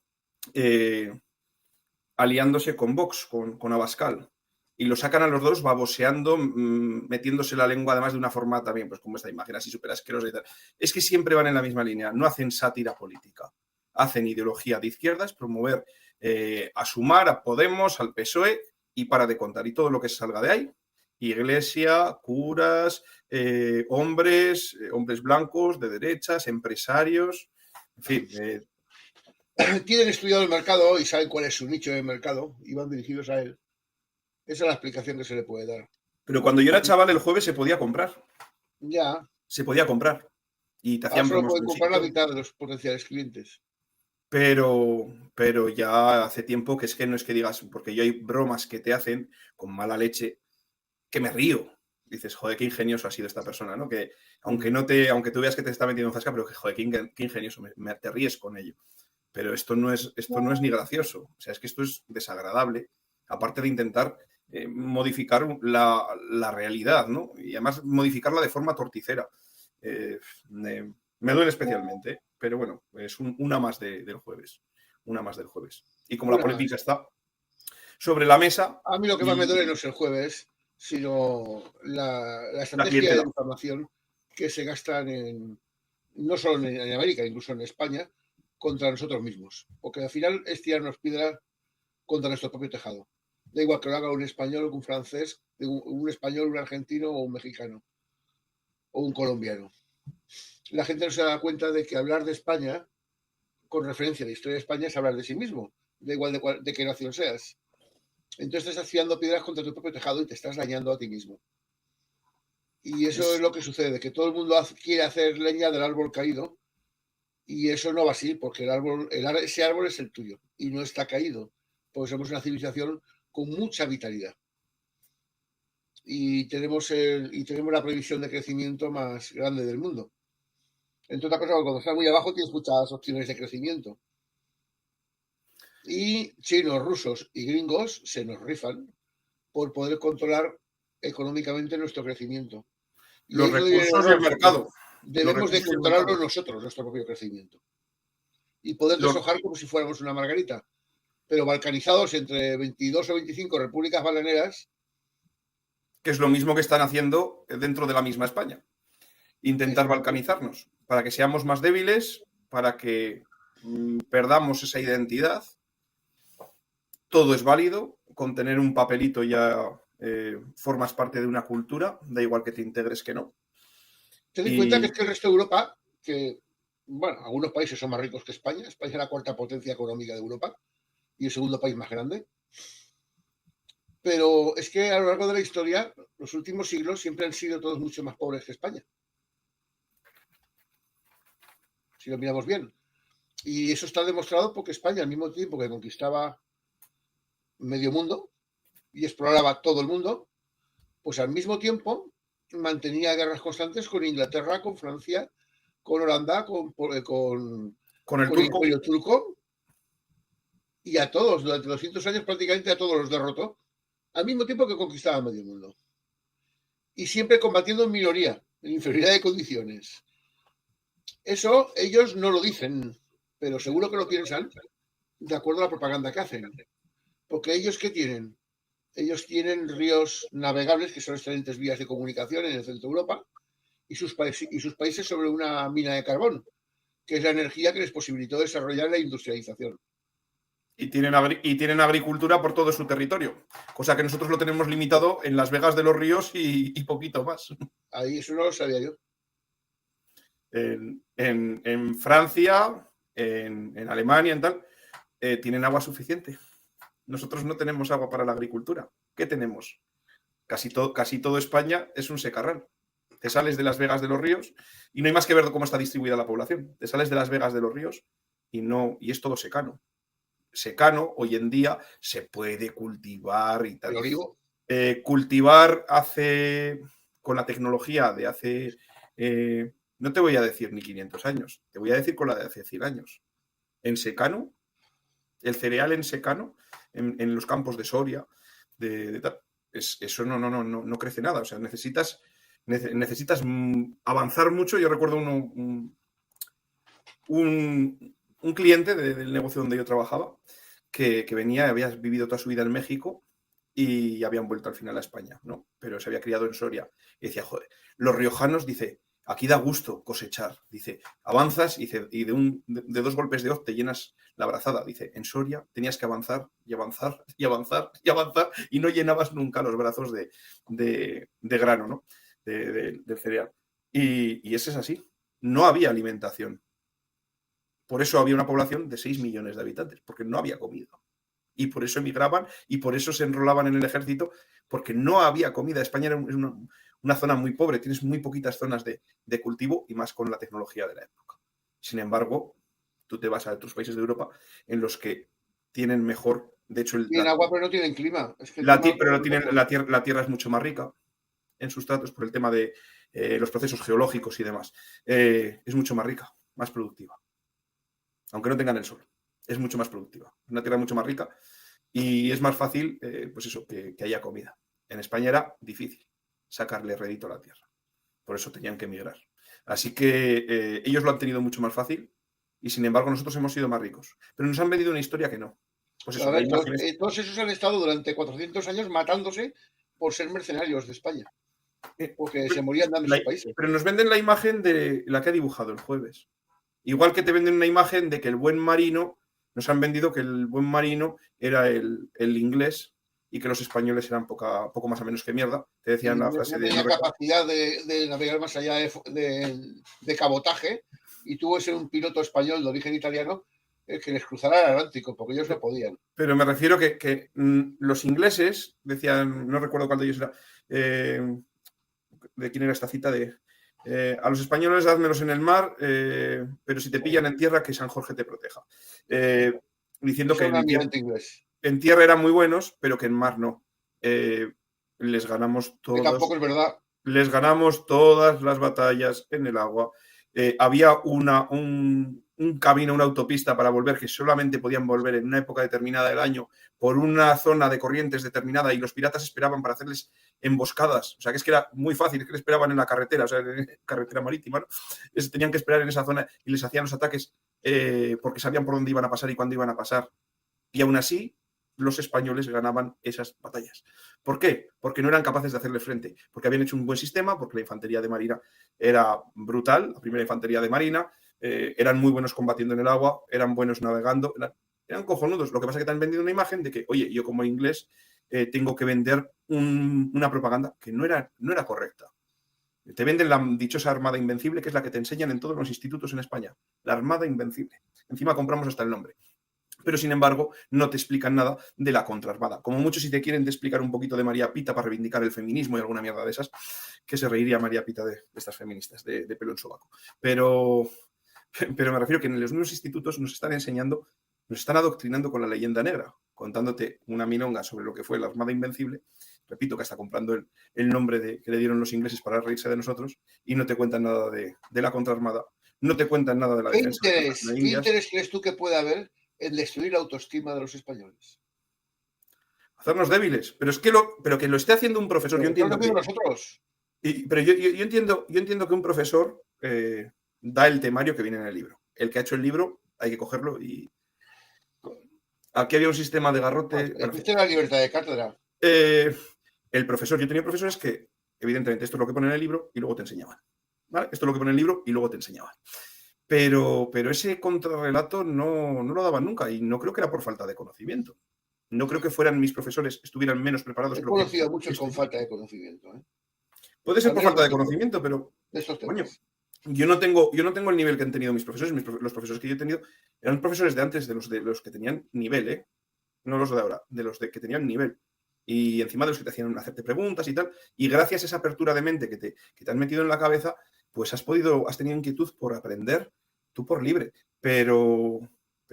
aliándose con Vox, con Abascal. Y lo sacan a los dos baboseando, metiéndose la lengua, además de una forma también, pues como esta imagen así súper asquerosa y tal. Es que siempre van en la misma línea, no hacen sátira política, hacen ideología de izquierdas, promover a Sumar, a Podemos, al PSOE y para de contar. Y todo lo que salga de ahí, iglesia, curas, hombres blancos, de derechas, empresarios, en fin. Tienen estudiado el mercado y saben cuál es su nicho de mercado y van dirigidos a él. Esa es la explicación que se le puede dar. Pero cuando yo era chaval, el jueves se podía comprar. Ya. Se podía comprar. Y te hacían solo pueden comprar la mitad de los potenciales clientes. Pero ya hace tiempo que es que no es que digas, porque yo hay bromas que te hacen con mala leche que me río. Dices, joder, qué ingenioso ha sido esta persona, ¿no? Que aunque tú veas que te está metiendo en zasca, pero que joder, qué ingenioso, te ríes con ello. Pero esto no es ni gracioso. O sea, es que esto es desagradable. Aparte de intentar modificar la realidad, ¿no? Y además modificarla de forma torticera. Me duele especialmente, pero bueno, es una más del jueves. Una más del jueves. Y como la polémica está sobre la mesa... A mí lo que más me duele no es el jueves, sino la estrategia de información que se gastan no solo en América, incluso en España, contra nosotros mismos. Porque al final es tirarnos piedra contra nuestro propio tejado. Da igual que lo haga un español o un francés, un español, un argentino o un mexicano o un colombiano. La gente no se da cuenta de que hablar de España, con referencia a la historia de España, es hablar de sí mismo, da igual de qué nación seas. Entonces te estás tirando piedras contra tu propio tejado y te estás dañando a ti mismo. Y eso es lo que sucede, que todo el mundo quiere hacer leña del árbol caído Y eso no va así, porque ese árbol es el tuyo y no está caído, porque somos una civilización con mucha vitalidad. Y tenemos la previsión de crecimiento más grande del mundo. Entre otras cosas, cuando estás muy abajo tienes muchas opciones de crecimiento. Y chinos, rusos y gringos se nos rifan por poder controlar económicamente nuestro crecimiento. Y Los ahí es donde viene el recursos y el error, mercado. debemos de recursos y el controlarlo mercado. nosotros, nuestro propio crecimiento. Y poder Los- deshojar como si fuéramos una margarita. Pero balcanizados entre 22 o 25 repúblicas bananeras, que es lo mismo que están haciendo dentro de la misma España. Intentar balcanizarnos, para que seamos más débiles, para que perdamos esa identidad. Todo es válido, con tener un papelito ya formas parte de una cultura, da igual que te integres que no. ten en cuenta que es que el resto de Europa, que, bueno, algunos países son más ricos que España. España es la cuarta potencia económica de Europa y el segundo país más grande. Pero es que a lo largo de la historia, los últimos siglos siempre han sido todos mucho más pobres que España. Si lo miramos bien. Y eso está demostrado porque España, al mismo tiempo que conquistaba medio mundo y exploraba todo el mundo, pues al mismo tiempo mantenía guerras constantes con Inglaterra, con Francia, con Holanda, con el Imperio Turco, y a todos, durante 200 años prácticamente a todos los derrotó, al mismo tiempo que conquistaba medio mundo. Y siempre combatiendo en minoría, en inferioridad de condiciones. Eso ellos no lo dicen, pero seguro que lo piensan de acuerdo a la propaganda que hacen. Porque ellos, ¿qué tienen? Ellos tienen ríos navegables, que son excelentes vías de comunicación en el centro de Europa, y sus países sobre una mina de carbón, que es la energía que les posibilitó desarrollar la industrialización. Y tienen agricultura por todo su territorio, cosa que nosotros lo tenemos limitado en las vegas de los ríos y poquito más. Ahí eso no lo sabía yo. En Francia, en Alemania, en tal, tienen agua suficiente. Nosotros no tenemos agua para la agricultura. ¿Qué tenemos? Casi todo España es un secarral. Te sales de las vegas de los ríos y no hay más que ver cómo está distribuida la población. Te sales de las vegas de los ríos y es todo secano. Secano, hoy en día se puede cultivar y tal. Lo digo. Cultivar con la tecnología de hace, no te voy a decir ni 500 años, te voy a decir con la de hace 100 años. En secano, el cereal en secano, en los campos de Soria, eso no crece nada. O sea, necesitas avanzar mucho. Yo recuerdo un cliente del negocio donde yo trabajaba que venía, había vivido toda su vida en México y habían vuelto al final a España, ¿no? Pero se había criado en Soria. Y decía, joder, los riojanos, dice, aquí da gusto cosechar. Dice, avanzas y de 2 golpes de hoz te llenas la brazada. Dice, en Soria tenías que avanzar y avanzar y avanzar y avanzar y no llenabas nunca los brazos de grano, ¿no? Del cereal. Y eso es así. No había alimentación. Por eso había una población de 6 millones de habitantes, porque no había comida. Y por eso emigraban y por eso se enrolaban en el ejército, porque no había comida. España era una zona muy pobre, tienes muy poquitas zonas de cultivo y más con la tecnología de la época. Sin embargo, tú te vas a otros países de Europa en los que tienen mejor, de hecho... Tienen agua pero no tienen clima. Es que la tierra es mucho más rica en sustratos por el tema de los procesos geológicos y demás. Es mucho más rica, más productiva. Aunque no tengan el sol. Es mucho más productiva. Una tierra mucho más rica y es más fácil, pues eso, que haya comida. En España era difícil sacarle rédito a la tierra. Por eso tenían que emigrar. Así que ellos lo han tenido mucho más fácil y sin embargo nosotros hemos sido más ricos. Pero nos han vendido una historia que no. Pues eso, ver, todos esos han estado durante 400 años matándose por ser mercenarios de España. Porque se morían dando sus países. Pero nos venden la imagen de la que ha dibujado el jueves. Igual que te venden una imagen de que el buen marino, nos han vendido que el buen marino era el inglés y que los españoles eran poco más o menos que mierda. Te decían la frase de... Tenía capacidad de navegar más allá de cabotaje y tuvo que ser un piloto español de origen italiano el que les cruzara el Atlántico, porque ellos no podían. Pero me refiero que los ingleses decían, no recuerdo cuál de ellos era, de quién era esta cita A los españoles dádmelos en el mar, pero si te pillan en tierra, que San Jorge te proteja. Diciendo que en tierra eran muy buenos, pero que en mar no. Les ganamos Que tampoco es verdad. Les ganamos todas las batallas en el agua. Había un camino, una autopista para volver, que solamente podían volver en una época determinada del año por una zona de corrientes determinada, y los piratas esperaban para hacerles emboscadas. O sea, que es que era muy fácil, es que esperaban en la carretera, o sea, en carretera marítima, ¿no? Tenían que esperar en esa zona y les hacían los ataques porque sabían por dónde iban a pasar y cuándo iban a pasar. Y aún así, los españoles ganaban esas batallas. ¿Por qué? Porque no eran capaces de hacerle frente, porque habían hecho un buen sistema, porque la infantería de marina era brutal, la primera infantería de marina, eran muy buenos combatiendo en el agua, eran buenos navegando, eran cojonudos. Lo que pasa es que te han vendido una imagen de que, oye, yo como inglés tengo que vender una propaganda que no era correcta. Te venden la dichosa Armada Invencible, que es la que te enseñan en todos los institutos en España. La Armada Invencible. Encima compramos hasta el nombre. Pero, sin embargo, no te explican nada de la contraarmada. Como mucho, si te quieren explicar un poquito de María Pita para reivindicar el feminismo y alguna mierda de esas, que se reiría María Pita de estas feministas, de pelo en sobaco. Pero me refiero que en los nuevos institutos nos están enseñando, nos están adoctrinando con la leyenda negra, contándote una milonga sobre lo que fue la Armada Invencible. Repito, que está comprando el nombre que le dieron los ingleses para reírse de nosotros, y no te cuentan nada de la contraarmada, no te cuentan nada de la defensa. ¿Qué interés crees tú que puede haber en destruir la autoestima de los españoles? Hacernos débiles. Pero es que que lo esté haciendo un profesor, yo entiendo que... nosotros. Pero yo entiendo que un profesor da el temario que viene en el libro. El que ha hecho el libro hay que cogerlo y... Aquí había un sistema de garrote... Existe la libertad de cátedra. El profesor, yo tenía profesores que, evidentemente, esto es lo que pone en el libro y luego te enseñaban. ¿Vale? Esto es lo que pone en el libro y luego te enseñaban. Pero ese contrarrelato no lo daban nunca, y no creo que era por falta de conocimiento. No creo que fueran mis profesores, estuvieran menos preparados. He conocido a muchos con falta de conocimiento. Puede ser por falta de conocimiento, pero coño, yo no tengo el nivel que han tenido mis profesores. Los profesores que yo he tenido eran profesores de antes, de los que tenían nivel, no los de ahora, de los que tenían nivel. Y encima de los que te hacían hacerte preguntas y tal. Y gracias a esa apertura de mente que te han metido en la cabeza, pues has tenido inquietud por aprender, tú por libre. Pero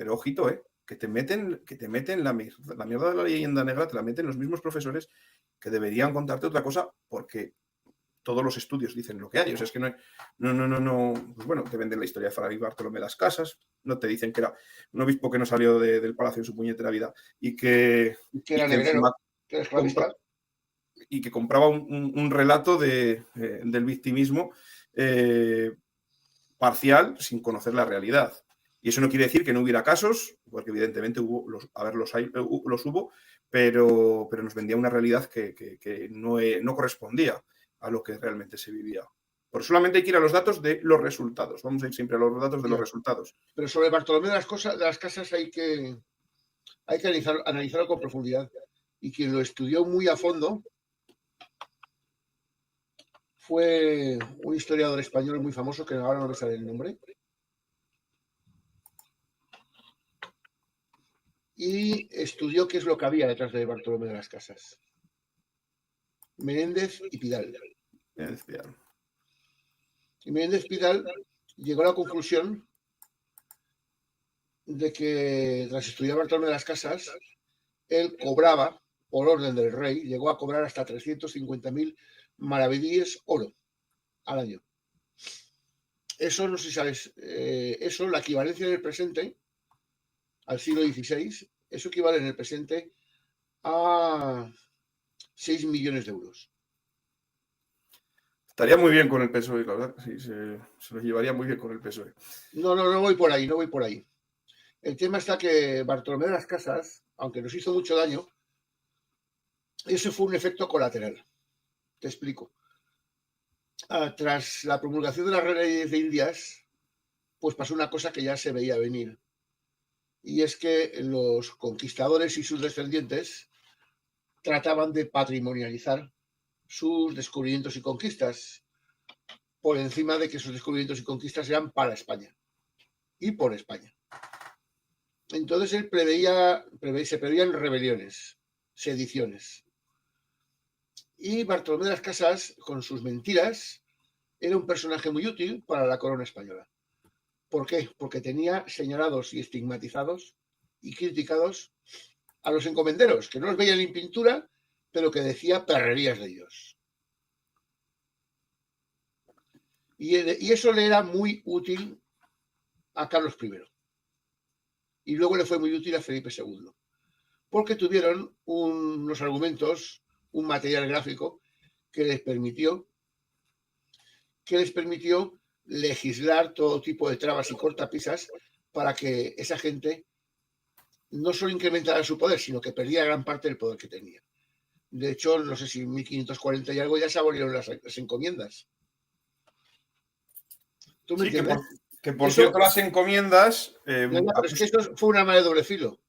ojito, que te meten la mierda de la leyenda negra, te la meten los mismos profesores que deberían contarte otra cosa, porque todos los estudios dicen lo que hay. O sea, es que no. Pues bueno, te venden la historia de Fray Bartolomé de las Casas, no te dicen que era un obispo que no salió del palacio en su puñetera vida y que era negrero, que era esclavista. Y que compraba un relato del victimismo parcial, sin conocer la realidad. Y eso no quiere decir que no hubiera casos, porque evidentemente los hubo, pero nos vendía una realidad que no correspondía a lo que realmente se vivía. Por solamente hay que ir a los datos de los resultados. Vamos a ir siempre a los datos de los resultados. Pero sobre Bartolomé de las Casas hay que analizarlo con profundidad. Y quien lo estudió muy a fondo fue un historiador español muy famoso, que ahora no me sale el nombre. Y estudió qué es lo que había detrás de Bartolomé de las Casas. Menéndez y Pidal. Y Menéndez Pidal llegó a la conclusión de que tras estudiar Bartolomé de las Casas, él cobraba, por orden del rey, llegó a cobrar hasta 350.000 maravedíes oro al año. Eso, no sé si sabes, eso, la equivalencia en el presente, al siglo XVI, eso equivale en el presente a 6 millones de euros. Estaría muy bien con el PSOE, la verdad. Sí, se lo llevaría muy bien con el PSOE. No voy por ahí. El tema está que Bartolomé de las Casas, aunque nos hizo mucho daño, eso fue un efecto colateral. Te explico. Tras la promulgación de las leyes de Indias, pues pasó una cosa que ya se veía venir. Y es que los conquistadores y sus descendientes trataban de patrimonializar sus descubrimientos y conquistas, por encima de que sus descubrimientos y conquistas eran para España y por España. Entonces él se preveían rebeliones, sediciones. Y Bartolomé de las Casas, con sus mentiras, era un personaje muy útil para la corona española. ¿Por qué? Porque tenía señalados y estigmatizados y criticados a los encomenderos, que no los veían en pintura, pero que decía perrerías de ellos. Y eso le era muy útil a Carlos I. Y luego le fue muy útil a Felipe II. Porque tuvieron unos argumentos, un material gráfico que les permitió legislar todo tipo de trabas y cortapisas para que esa gente no solo incrementara su poder, sino que perdía gran parte del poder que tenía. De hecho, no sé si en 1540 y algo ya se abolieron las encomiendas. ¿Tú me entiendes? Que por cierto, las encomiendas... pero es que eso fue una arma de doble filo.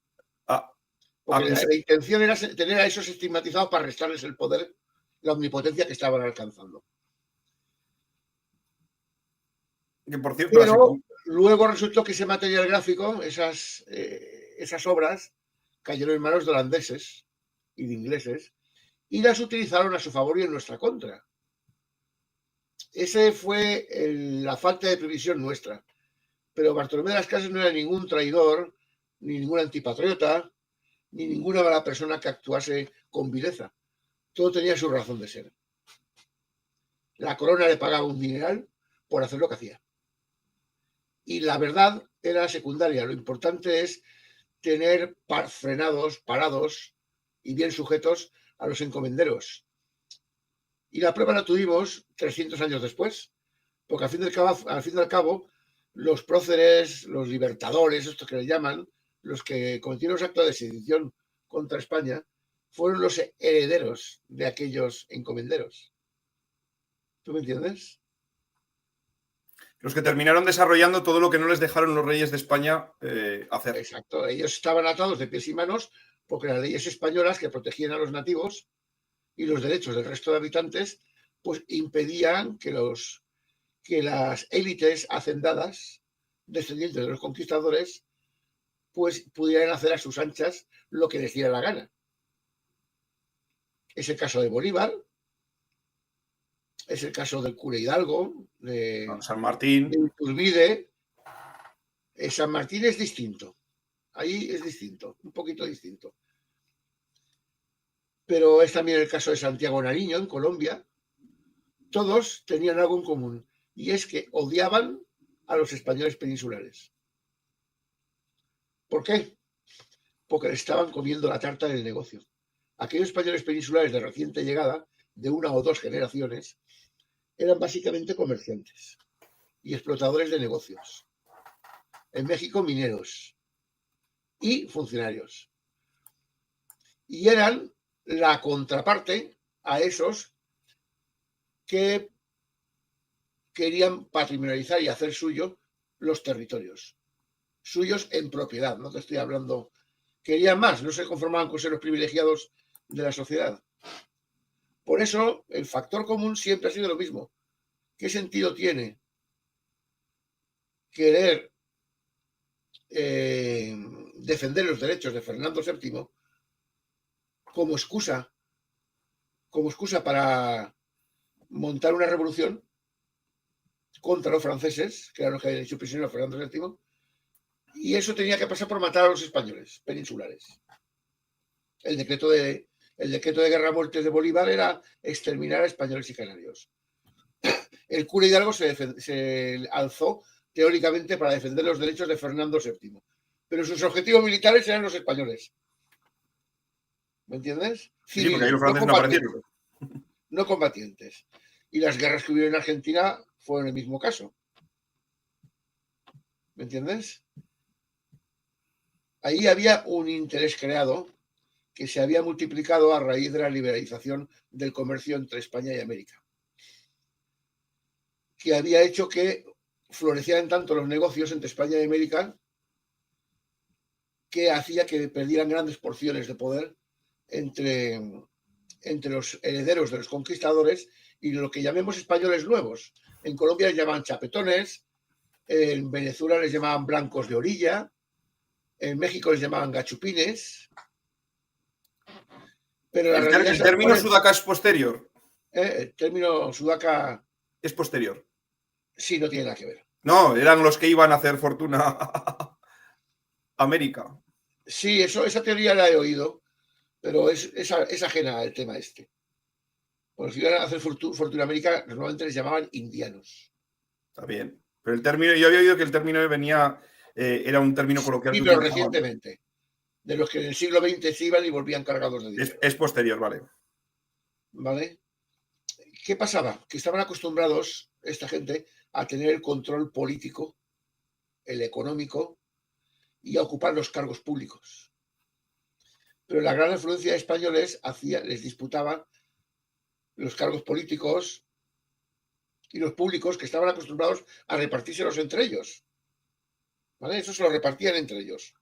Porque la intención era tener a esos estigmatizados para restarles el poder, la omnipotencia que estaban alcanzando. Que por cierto, pero luego resultó que ese material gráfico, esas obras, cayeron en manos de holandeses y de ingleses y las utilizaron a su favor y en nuestra contra. Ese fue la falta de previsión nuestra. Pero Bartolomé de las Casas no era ningún traidor, ni ningún antipatriota, ni ninguna mala persona que actuase con vileza. Todo tenía su razón de ser. La corona le pagaba un dineral por hacer lo que hacía. Y la verdad era secundaria. Lo importante es tener frenados, parados y bien sujetos a los encomenderos. Y la prueba la tuvimos 300 años después, porque al fin y al cabo, los próceres, los libertadores, estos que le llaman, los que cometieron los actos de sedición contra España, fueron los herederos de aquellos encomenderos. ¿Tú me entiendes? Los que terminaron desarrollando todo lo que no les dejaron los reyes de España hacer. Exacto, ellos estaban atados de pies y manos porque las leyes españolas que protegían a los nativos y los derechos del resto de habitantes, pues impedían que las élites hacendadas, descendientes de los conquistadores, pues pudieran hacer a sus anchas lo que les diera la gana. Es el caso de Bolívar, es el caso del cura Hidalgo, de San Martín, de Iturbide. San Martín es distinto, ahí es distinto, un poquito distinto. Pero es también el caso de Santiago Nariño, en Colombia. Todos tenían algo en común, y es que odiaban a los españoles peninsulares. ¿Por qué? Porque le estaban comiendo la tarta del negocio. Aquellos españoles peninsulares de reciente llegada, de una o dos generaciones, eran básicamente comerciantes y explotadores de negocios. En México, mineros y funcionarios. Y eran la contraparte a esos que querían patrimonializar y hacer suyo los territorios. Suyos en propiedad, no te estoy hablando. Querían más, no se conformaban con ser los privilegiados de la sociedad. Por eso, el factor común siempre ha sido lo mismo. ¿Qué sentido tiene querer defender los derechos de Fernando VII como excusa para montar una revolución contra los franceses, que eran los que habían hecho prisionero a Fernando VII, y eso tenía que pasar por matar a los españoles peninsulares? El decreto de guerra a muerte de Bolívar era exterminar a españoles y canarios. El cura Hidalgo se alzó teóricamente para defender los derechos de Fernando VII, pero sus objetivos militares eran los españoles. ¿Me entiendes? Sí, porque ahí los franceses no aparecieron. No combatientes. Y las guerras que hubieron en Argentina fueron el mismo caso. ¿Me entiendes? Ahí había un interés creado que se había multiplicado a raíz de la liberalización del comercio entre España y América, que había hecho que florecieran tanto los negocios entre España y América que hacía que perdieran grandes porciones de poder entre los herederos de los conquistadores y lo que llamemos españoles nuevos. En Colombia les llamaban chapetones, en Venezuela les llamaban blancos de orilla, en México les llamaban gachupines. Pero el término sudaca es posterior. El término sudaca es posterior. Sí, no tiene nada que ver. No, eran los que iban a hacer fortuna a América. Sí, esa teoría la he oído, pero es ajena al tema este. Porque si iban a hacer fortuna América, normalmente les llamaban indianos. Está bien. Pero el término, yo había oído que el término venía, era un término coloquial. Sí, que pero utilizaban. recientemente. De los que en el siglo XX se iban y volvían cargados de dinero. Es posterior, vale. ¿Vale? ¿Qué pasaba? Que estaban acostumbrados esta gente a tener el control político, el económico y a ocupar los cargos públicos. Pero la gran influencia de españoles les disputaban los cargos políticos y los públicos, que estaban acostumbrados a repartírselos entre ellos. ¿Vale? Eso se lo repartían entre ellos.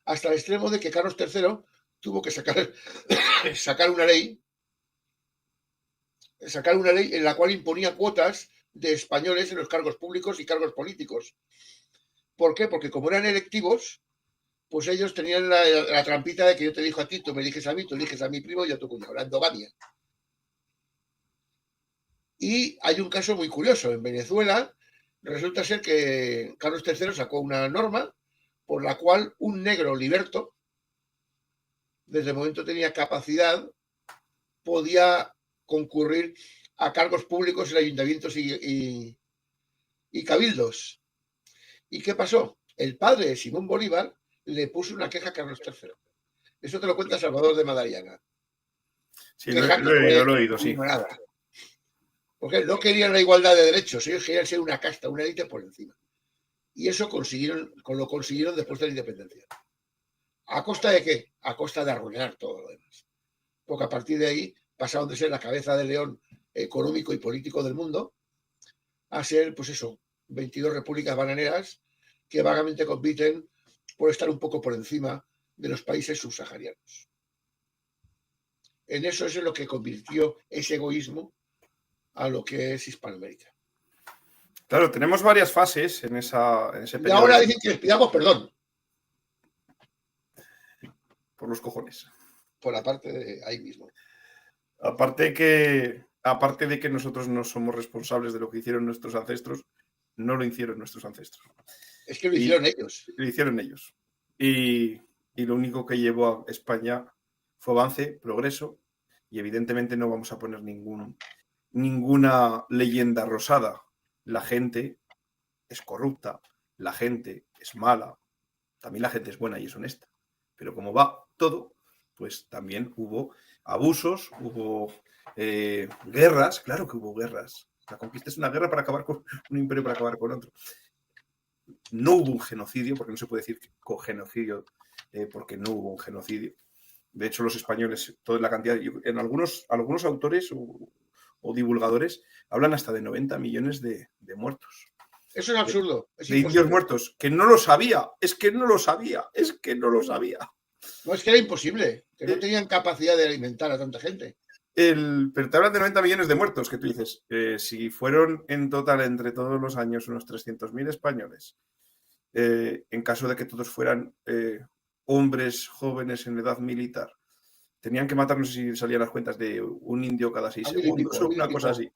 Hasta el extremo de que Carlos III tuvo que sacar una ley en la cual imponía cuotas de españoles en los cargos públicos y cargos políticos. ¿Por qué? Porque como eran electivos, pues ellos tenían la trampita de que yo te elijo a ti, tú me eliges a mí, tú eliges a mi primo y a tu cuñado, la endogamia. Y hay un caso muy curioso. En Venezuela resulta ser que Carlos III sacó una norma por la cual un negro liberto, desde el momento tenía capacidad, podía concurrir a cargos públicos en ayuntamientos y cabildos. ¿Y qué pasó? El padre de Simón Bolívar le puso una queja a Carlos III. Eso te lo cuenta Salvador de Madariaga. Sí, lo he oído, sí. Nada. Porque no querían la igualdad de derechos, ellos querían ser una casta, una élite por encima. Y eso lo consiguieron después de la independencia. ¿A costa de qué? A costa de arruinar todo lo demás. Porque a partir de ahí pasaron de ser la cabeza de león económico y político del mundo a ser, pues eso, 22 repúblicas bananeras que vagamente compiten por estar un poco por encima de los países subsaharianos. En eso es lo que convirtió ese egoísmo a lo que es Hispanoamérica. Claro, tenemos varias fases en ese Y periodo. ahora dicen que les pidamos perdón. Por los cojones. Por la parte de ahí mismo. Aparte de que nosotros no somos responsables de lo que hicieron nuestros ancestros, no lo hicieron nuestros ancestros. Es que lo hicieron ellos. Lo hicieron ellos. Y lo único que llevó a España fue avance, progreso, y evidentemente no vamos a poner ninguna leyenda rosada. La gente es corrupta, la gente es mala, también la gente es buena y es honesta. Pero como va todo, pues también hubo abusos, hubo guerras, claro que hubo guerras. La conquista es una guerra para acabar con un imperio, para acabar con otro. No hubo un genocidio, porque no se puede decir cogenocidio, porque no hubo un genocidio. De hecho, los españoles, toda la cantidad, en algunos autores o divulgadores hablan hasta de 90 millones de muertos. Eso es absurdo. De indios muertos, que no lo sabía, es que no lo sabía. No, es que era imposible, que no tenían capacidad de alimentar a tanta gente. Pero te hablan de 90 millones de muertos, que tú dices, si fueron en total entre todos los años unos 300.000 españoles, en caso de que todos fueran hombres jóvenes en edad militar, tenían que matar, no sé si salían las cuentas, de un indio cada 6 segundos o una cosa así.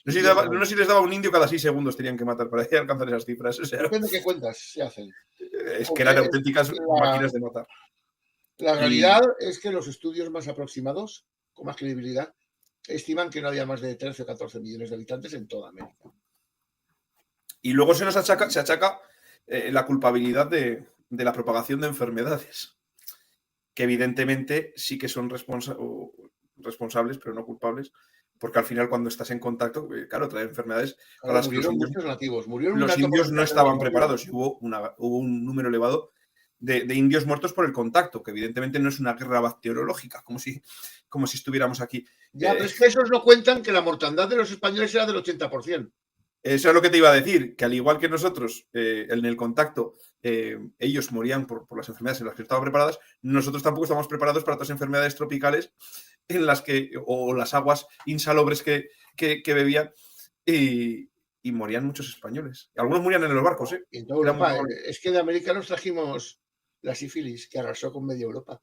No sé si les daba un indio cada 6 segundos, tenían que matar para alcanzar esas cifras. O sea, depende de qué cuentas se hacen. Es que eran auténticas máquinas de matar. La realidad es que los estudios más aproximados, con más credibilidad, estiman que no había más de 13 o 14 millones de habitantes en toda América. Y luego se achaca la culpabilidad de la propagación de enfermedades, que evidentemente sí que son responsables, pero no culpables, porque al final cuando estás en contacto, claro, trae enfermedades. Claro, murieron muchos nativos. Los indios no estaban preparados y hubo un número elevado de indios muertos por el contacto, que evidentemente no es una guerra bacteriológica, como si estuviéramos aquí. Ya, pero es que esos no cuentan que la mortandad de los españoles era del 80%. Eso es lo que te iba a decir, que al igual que nosotros, en el contacto, ellos morían por las enfermedades en las que estaban preparadas, nosotros tampoco estamos preparados para otras enfermedades tropicales en las que, o las aguas insalubres que bebían, y morían muchos españoles. Algunos morían en los barcos, ¿eh? En toda Europa. Es que de América nos trajimos la sífilis, que arrasó con media Europa.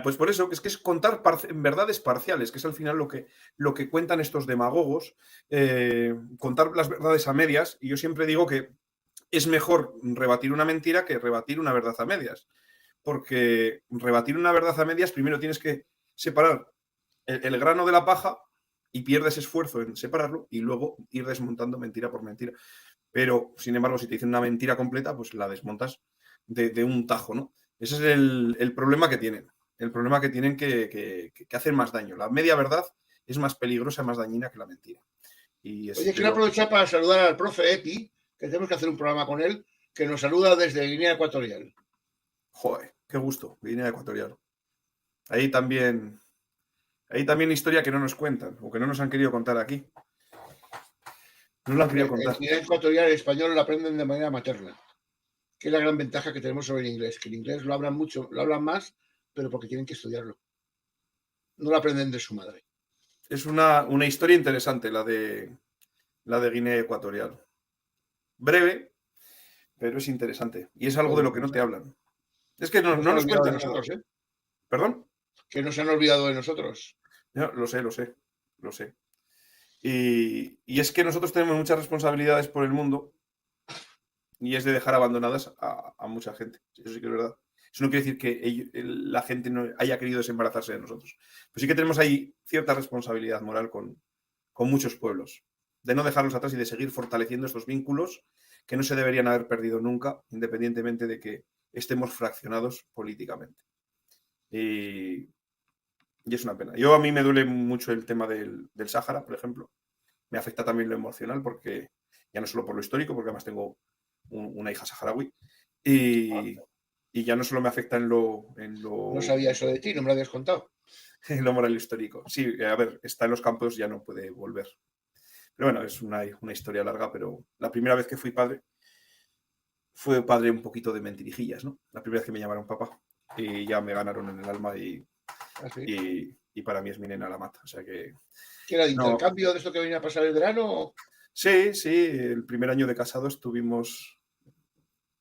Pues por eso, que es contar verdades parciales, que es al final lo que cuentan estos demagogos, contar las verdades a medias, y yo siempre digo que es mejor rebatir una mentira que rebatir una verdad a medias, porque rebatir una verdad a medias primero tienes que separar el grano de la paja y pierdes esfuerzo en separarlo y luego ir desmontando mentira por mentira. Pero, sin embargo, si te dicen una mentira completa, pues la desmontas de un tajo, ¿no? Ese es el problema que tienen. El problema que tienen que hacen más daño. La media verdad es más peligrosa, más dañina que la mentira. Oye, quiero aprovechar para saludar al profe Epi, que tenemos que hacer un programa con él, que nos saluda desde Guinea Ecuatorial. Joder, qué gusto, Guinea Ecuatorial. Ahí también historia que no nos cuentan o que no nos han querido contar aquí. No lo han querido contar. En Guinea Ecuatorial el español lo aprenden de manera materna, que es la gran ventaja que tenemos sobre el inglés, que el inglés lo hablan mucho, lo hablan más, pero porque tienen que estudiarlo. No lo aprenden de su madre. Es una historia interesante la de Guinea Ecuatorial. Breve, pero es interesante. Y es algo de lo que no te hablan. Es que no nos cuentan nosotros. ¿Perdón? Que no se han olvidado de nosotros. No, lo sé. Y es que nosotros tenemos muchas responsabilidades por el mundo y es de dejar abandonadas a mucha gente. Eso sí que es verdad. Eso no quiere decir que la gente no haya querido desembarazarse de nosotros. Pero sí que tenemos ahí cierta responsabilidad moral con muchos pueblos, de no dejarlos atrás y de seguir fortaleciendo estos vínculos que no se deberían haber perdido nunca, independientemente de que estemos fraccionados políticamente. Y es una pena. A mí me duele mucho el tema del Sáhara, por ejemplo. Me afecta también lo emocional, porque ya no solo por lo histórico, porque además tengo una hija saharaui. Y ya no solo me afecta en lo... No sabía eso de ti, no me lo habías contado. En lo moral histórico. Sí, a ver, está en los campos, ya no puede volver. Pero bueno, es una historia larga, pero la primera vez que fui padre, fue padre un poquito de mentirijillas, ¿no? La primera vez que me llamaron papá y ya me ganaron en el alma y para mí es mi nena la mata. O sea que... ¿Qué era de intercambio de esto que venía a pasar el verano? Sí, el primer año de casado estuvimos...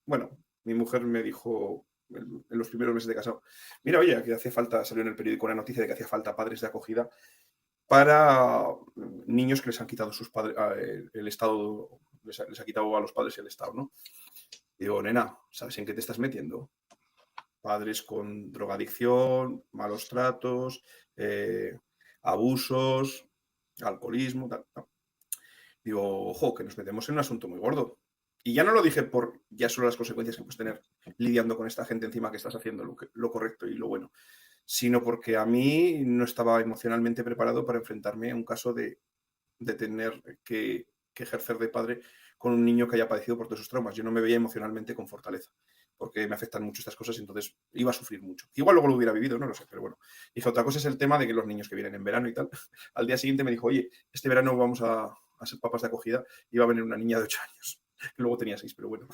Bueno, mi mujer me dijo en los primeros meses de casado, mira, oye, que hacía falta, salió en el periódico una noticia de que hacía falta padres de acogida para niños que les han quitado sus padres, el Estado les ha quitado a los padres el Estado, ¿no? Digo, nena, ¿sabes en qué te estás metiendo? Padres con drogadicción, malos tratos, abusos, alcoholismo, tal. No. Digo, ojo, que nos metemos en un asunto muy gordo. Y ya no lo dije por ya solo las consecuencias que puedes tener lidiando con esta gente encima que estás haciendo lo correcto y lo bueno, sino porque a mí no estaba emocionalmente preparado para enfrentarme a un caso de tener que ejercer de padre con un niño que haya padecido por todos esos traumas. Yo no me veía emocionalmente con fortaleza, porque me afectan mucho estas cosas y entonces iba a sufrir mucho. Igual luego lo hubiera vivido, no lo sé, pero bueno. Dije, otra cosa es el tema de que los niños que vienen en verano y tal, al día siguiente me dijo, oye, este verano vamos a ser papás de acogida y va a venir una niña de 8 años. Que luego tenía 6, pero bueno.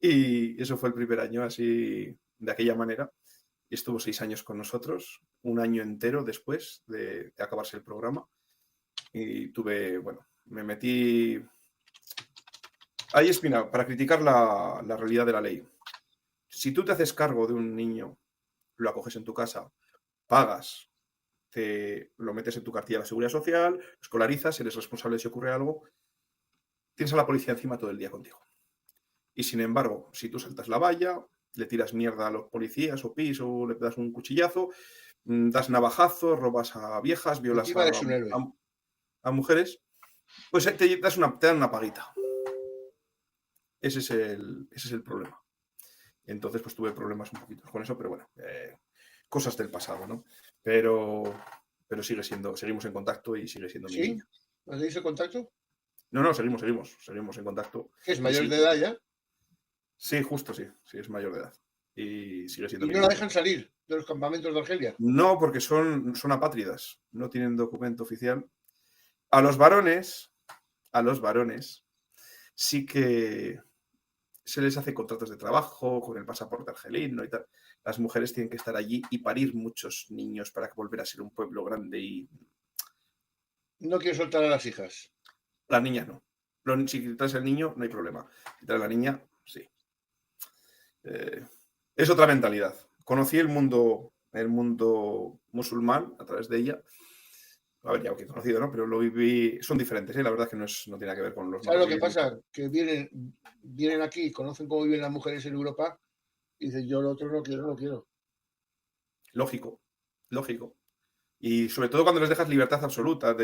Y eso fue el primer año así, de aquella manera. Y estuvo 6 años con nosotros, un año entero después de acabarse el programa. Y me metí... Ahí, Espina, para criticar la realidad de la ley. Si tú te haces cargo de un niño, lo acoges en tu casa, pagas, lo metes en tu cartilla de la Seguridad Social, lo escolarizas, eres responsable si ocurre algo, tienes a la policía encima todo el día contigo. Y sin embargo, si tú saltas la valla, le tiras mierda a los policías o o le das un cuchillazo, das navajazos, robas a viejas, violas a mujeres, pues te dan una paguita. Ese es el problema. Entonces, pues tuve problemas un poquito con eso, pero bueno, cosas del pasado, ¿no? Pero seguimos en contacto y sigue siendo mi niña. ¿Os deis el contacto? No, seguimos en contacto. ¿Que es mayor de edad ya? Sí, justo sí, es mayor de edad. Y sigue siendo. ¿Y no la dejan salir de los campamentos de Argelia? No, porque son apátridas, no tienen documento oficial. A los varones, sí que se les hace contratos de trabajo con el pasaporte argelino y tal. Las mujeres tienen que estar allí y parir muchos niños para volver a ser un pueblo grande y... No quiero soltar a las hijas. Las niñas no. Si quitas el niño, no hay problema. Si quitas a la niña, sí. Es otra mentalidad. conocí el mundo musulmán a través de ella. A ver, ya que he conocido, ¿no? Pero lo viví, son diferentes, ¿eh? La verdad es que no tiene nada que ver con los ¿Sabes lo que marroquíes. pasa? Que vienen aquí, conocen cómo viven las mujeres en Europa y dicen, yo lo otro no quiero, no quiero. Lógico, lógico. Y sobre todo cuando les dejas libertad absoluta,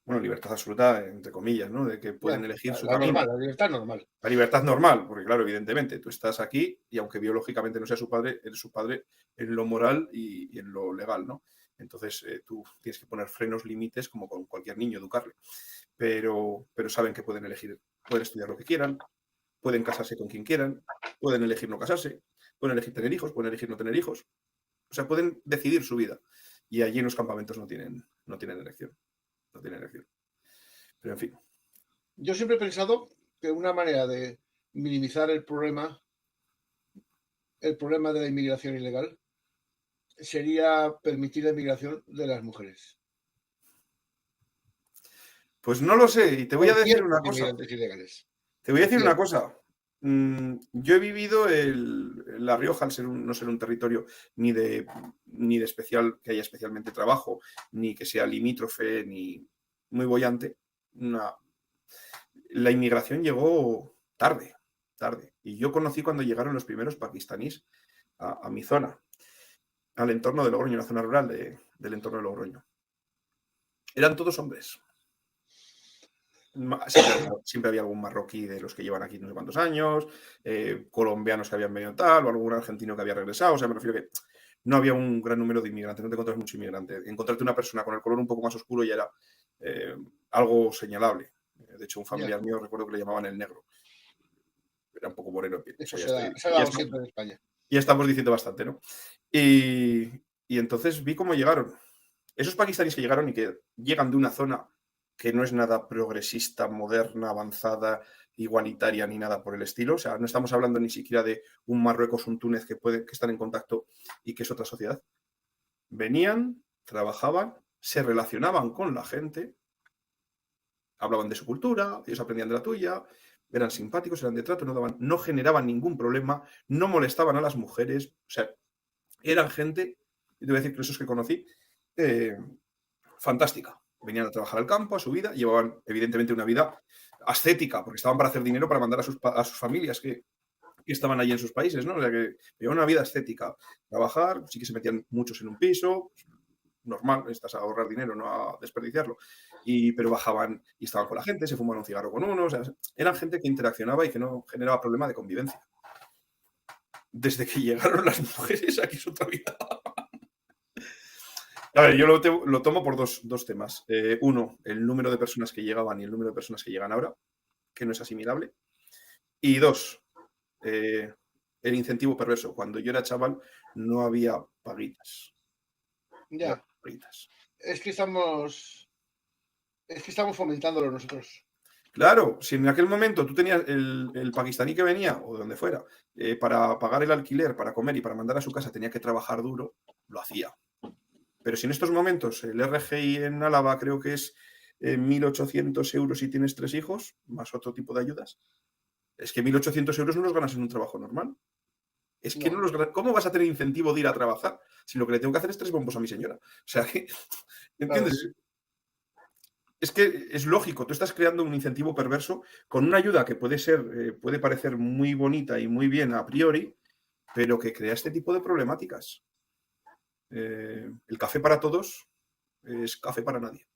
bueno, libertad absoluta entre comillas, ¿no? De que pueden Ya, elegir su la camino. normal, la libertad normal. La libertad normal, porque claro, evidentemente, tú estás aquí y aunque biológicamente no sea su padre, eres su padre en lo moral y en lo legal, ¿no? Entonces tú tienes que poner frenos, límites, como con cualquier niño, educarle. Pero saben que pueden elegir, pueden estudiar lo que quieran, pueden casarse con quien quieran, pueden elegir no casarse, pueden elegir tener hijos, pueden elegir no tener hijos. O sea, pueden decidir su vida. Y allí en los campamentos no tienen elección. No tienen elección. Pero en fin. Yo siempre he pensado que una manera de minimizar el problema de la inmigración ilegal sería permitir la inmigración de las mujeres. Pues no lo sé, y te voy a decir Cualquier una cosa. inmigrantes ilegales. Te voy a decir una Cualquier. cosa. Yo he vivido La Rioja, al ser no ser un territorio ni de especial, que haya especialmente trabajo, ni que sea limítrofe, ni muy boyante. La inmigración llegó tarde. Y yo conocí cuando llegaron los primeros pakistaníes a mi zona, al entorno de Logroño, una zona rural del entorno de Logroño. Eran todos hombres. Siempre había algún marroquí de los que llevan aquí no sé cuántos años, colombianos que habían venido tal, o algún argentino que había regresado. O sea, me refiero que no había un gran número de inmigrantes, no te encuentras mucho inmigrante. Encontrarte una persona con el color un poco más oscuro ya era algo señalable. De hecho, un familiar mío recuerdo que le llamaban el negro. Era un poco moreno en piel. Eso O sea, se ha dado siempre en España. ya estamos diciendo bastante, ¿no? Y entonces vi cómo llegaron. Esos pakistaníes que llegaron y que llegan de una zona que no es nada progresista, moderna, avanzada, igualitaria ni nada por el estilo. O sea, no estamos hablando ni siquiera de un Marruecos, un Túnez que están en contacto y que es otra sociedad. Venían, trabajaban, se relacionaban con la gente, hablaban de su cultura, ellos aprendían de la tuya, eran simpáticos, eran de trato, no generaban ningún problema, no molestaban a las mujeres. O sea, eran gente, y te voy a decir que esos que conocí, fantástica. Venían a trabajar al campo, a su vida, llevaban evidentemente una vida ascética, porque estaban para hacer dinero para mandar a sus familias que estaban allí en sus países, ¿no? O sea, que llevaban una vida ascética. Trabajar, sí que se metían muchos en un piso, normal, estás a ahorrar dinero, no a desperdiciarlo. Pero bajaban y estaban con la gente, se fumaban un cigarro con uno. O sea, eran gente que interaccionaba y que no generaba problema de convivencia. Desde que llegaron las mujeres, aquí es otra vida. A ver, yo lo tomo por dos temas. Uno, el número de personas que llegaban y el número de personas que llegan ahora, que no es asimilable. Y dos, el incentivo perverso. Cuando yo era chaval no había paguitas. Ya. No había paguitas. Es que estamos fomentándolo nosotros. Claro, si en aquel momento tú tenías el pakistaní que venía, o de donde fuera, para pagar el alquiler, para comer y para mandar a su casa tenía que trabajar duro, lo hacía. Pero si en estos momentos el RGI en Álava creo que es 1.800 euros si tienes 3 hijos, más otro tipo de ayudas, es que 1.800 euros no los ganas en un trabajo normal. Es que ¿cómo vas a tener incentivo de ir a trabajar si lo que le tengo que hacer es 3 bombos a mi señora? O sea, ¿entiendes? Claro. Es que es lógico, tú estás creando un incentivo perverso con una ayuda que puede parecer muy bonita y muy bien a priori, pero que crea este tipo de problemáticas. El café para todos es café para nadie.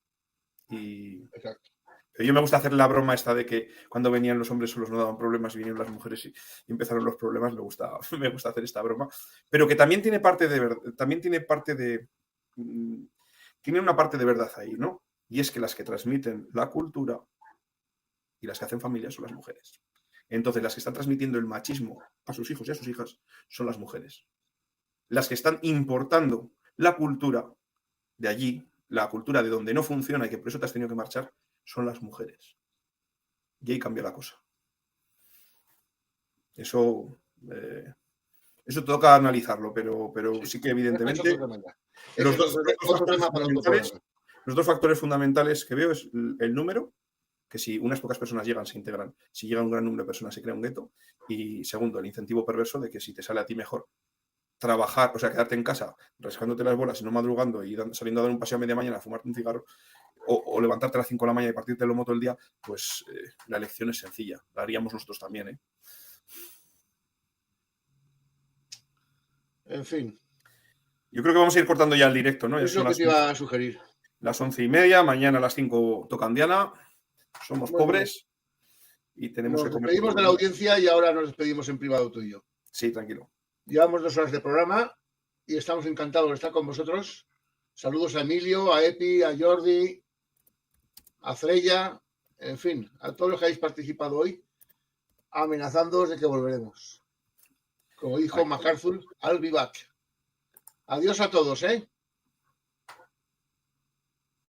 Exacto. Pero yo me gusta hacer la broma esta de que cuando venían los hombres solos no daban problemas y vinieron las mujeres y empezaron los problemas. Me gusta hacer esta broma. Pero que también tiene parte de verdad, tiene una parte de verdad ahí, ¿no? Y es que las que transmiten la cultura y las que hacen familia son las mujeres. Entonces, las que están transmitiendo el machismo a sus hijos y a sus hijas son las mujeres. Las que están importando la cultura de allí, la cultura de donde no funciona y que por eso te has tenido que marchar, son las mujeres. Y ahí cambia la cosa. Eso toca analizarlo, pero sí que evidentemente los dos factores fundamentales que veo es el número, que si unas pocas personas llegan, se integran. Si llega un gran número de personas, se crea un gueto. Y segundo, el incentivo perverso de que si te sale a ti mejor, trabajar, o sea, quedarte en casa, rascándote las bolas y no madrugando y saliendo a dar un paseo a media mañana a fumarte un cigarro, o levantarte a las 5 de la mañana y partirte el lomo todo el día, pues la elección es sencilla. La haríamos nosotros también, ¿eh? En fin. Yo creo que vamos a ir cortando ya el directo, ¿no? Es lo que te iba a sugerir. Las 11:30, mañana a las 5 tocan Diana. Somos pobres y tenemos que Nos comer. despedimos de la audiencia y ahora nos despedimos en privado tú y yo. Sí, tranquilo. Llevamos 2 horas de programa y estamos encantados de estar con vosotros. Saludos a Emilio, a Epi, a Jordi, a Freya, en fin, a todos los que habéis participado hoy, amenazándoos de que volveremos. Como dijo MacArthur, I'll be back. Adiós a todos, ¿eh?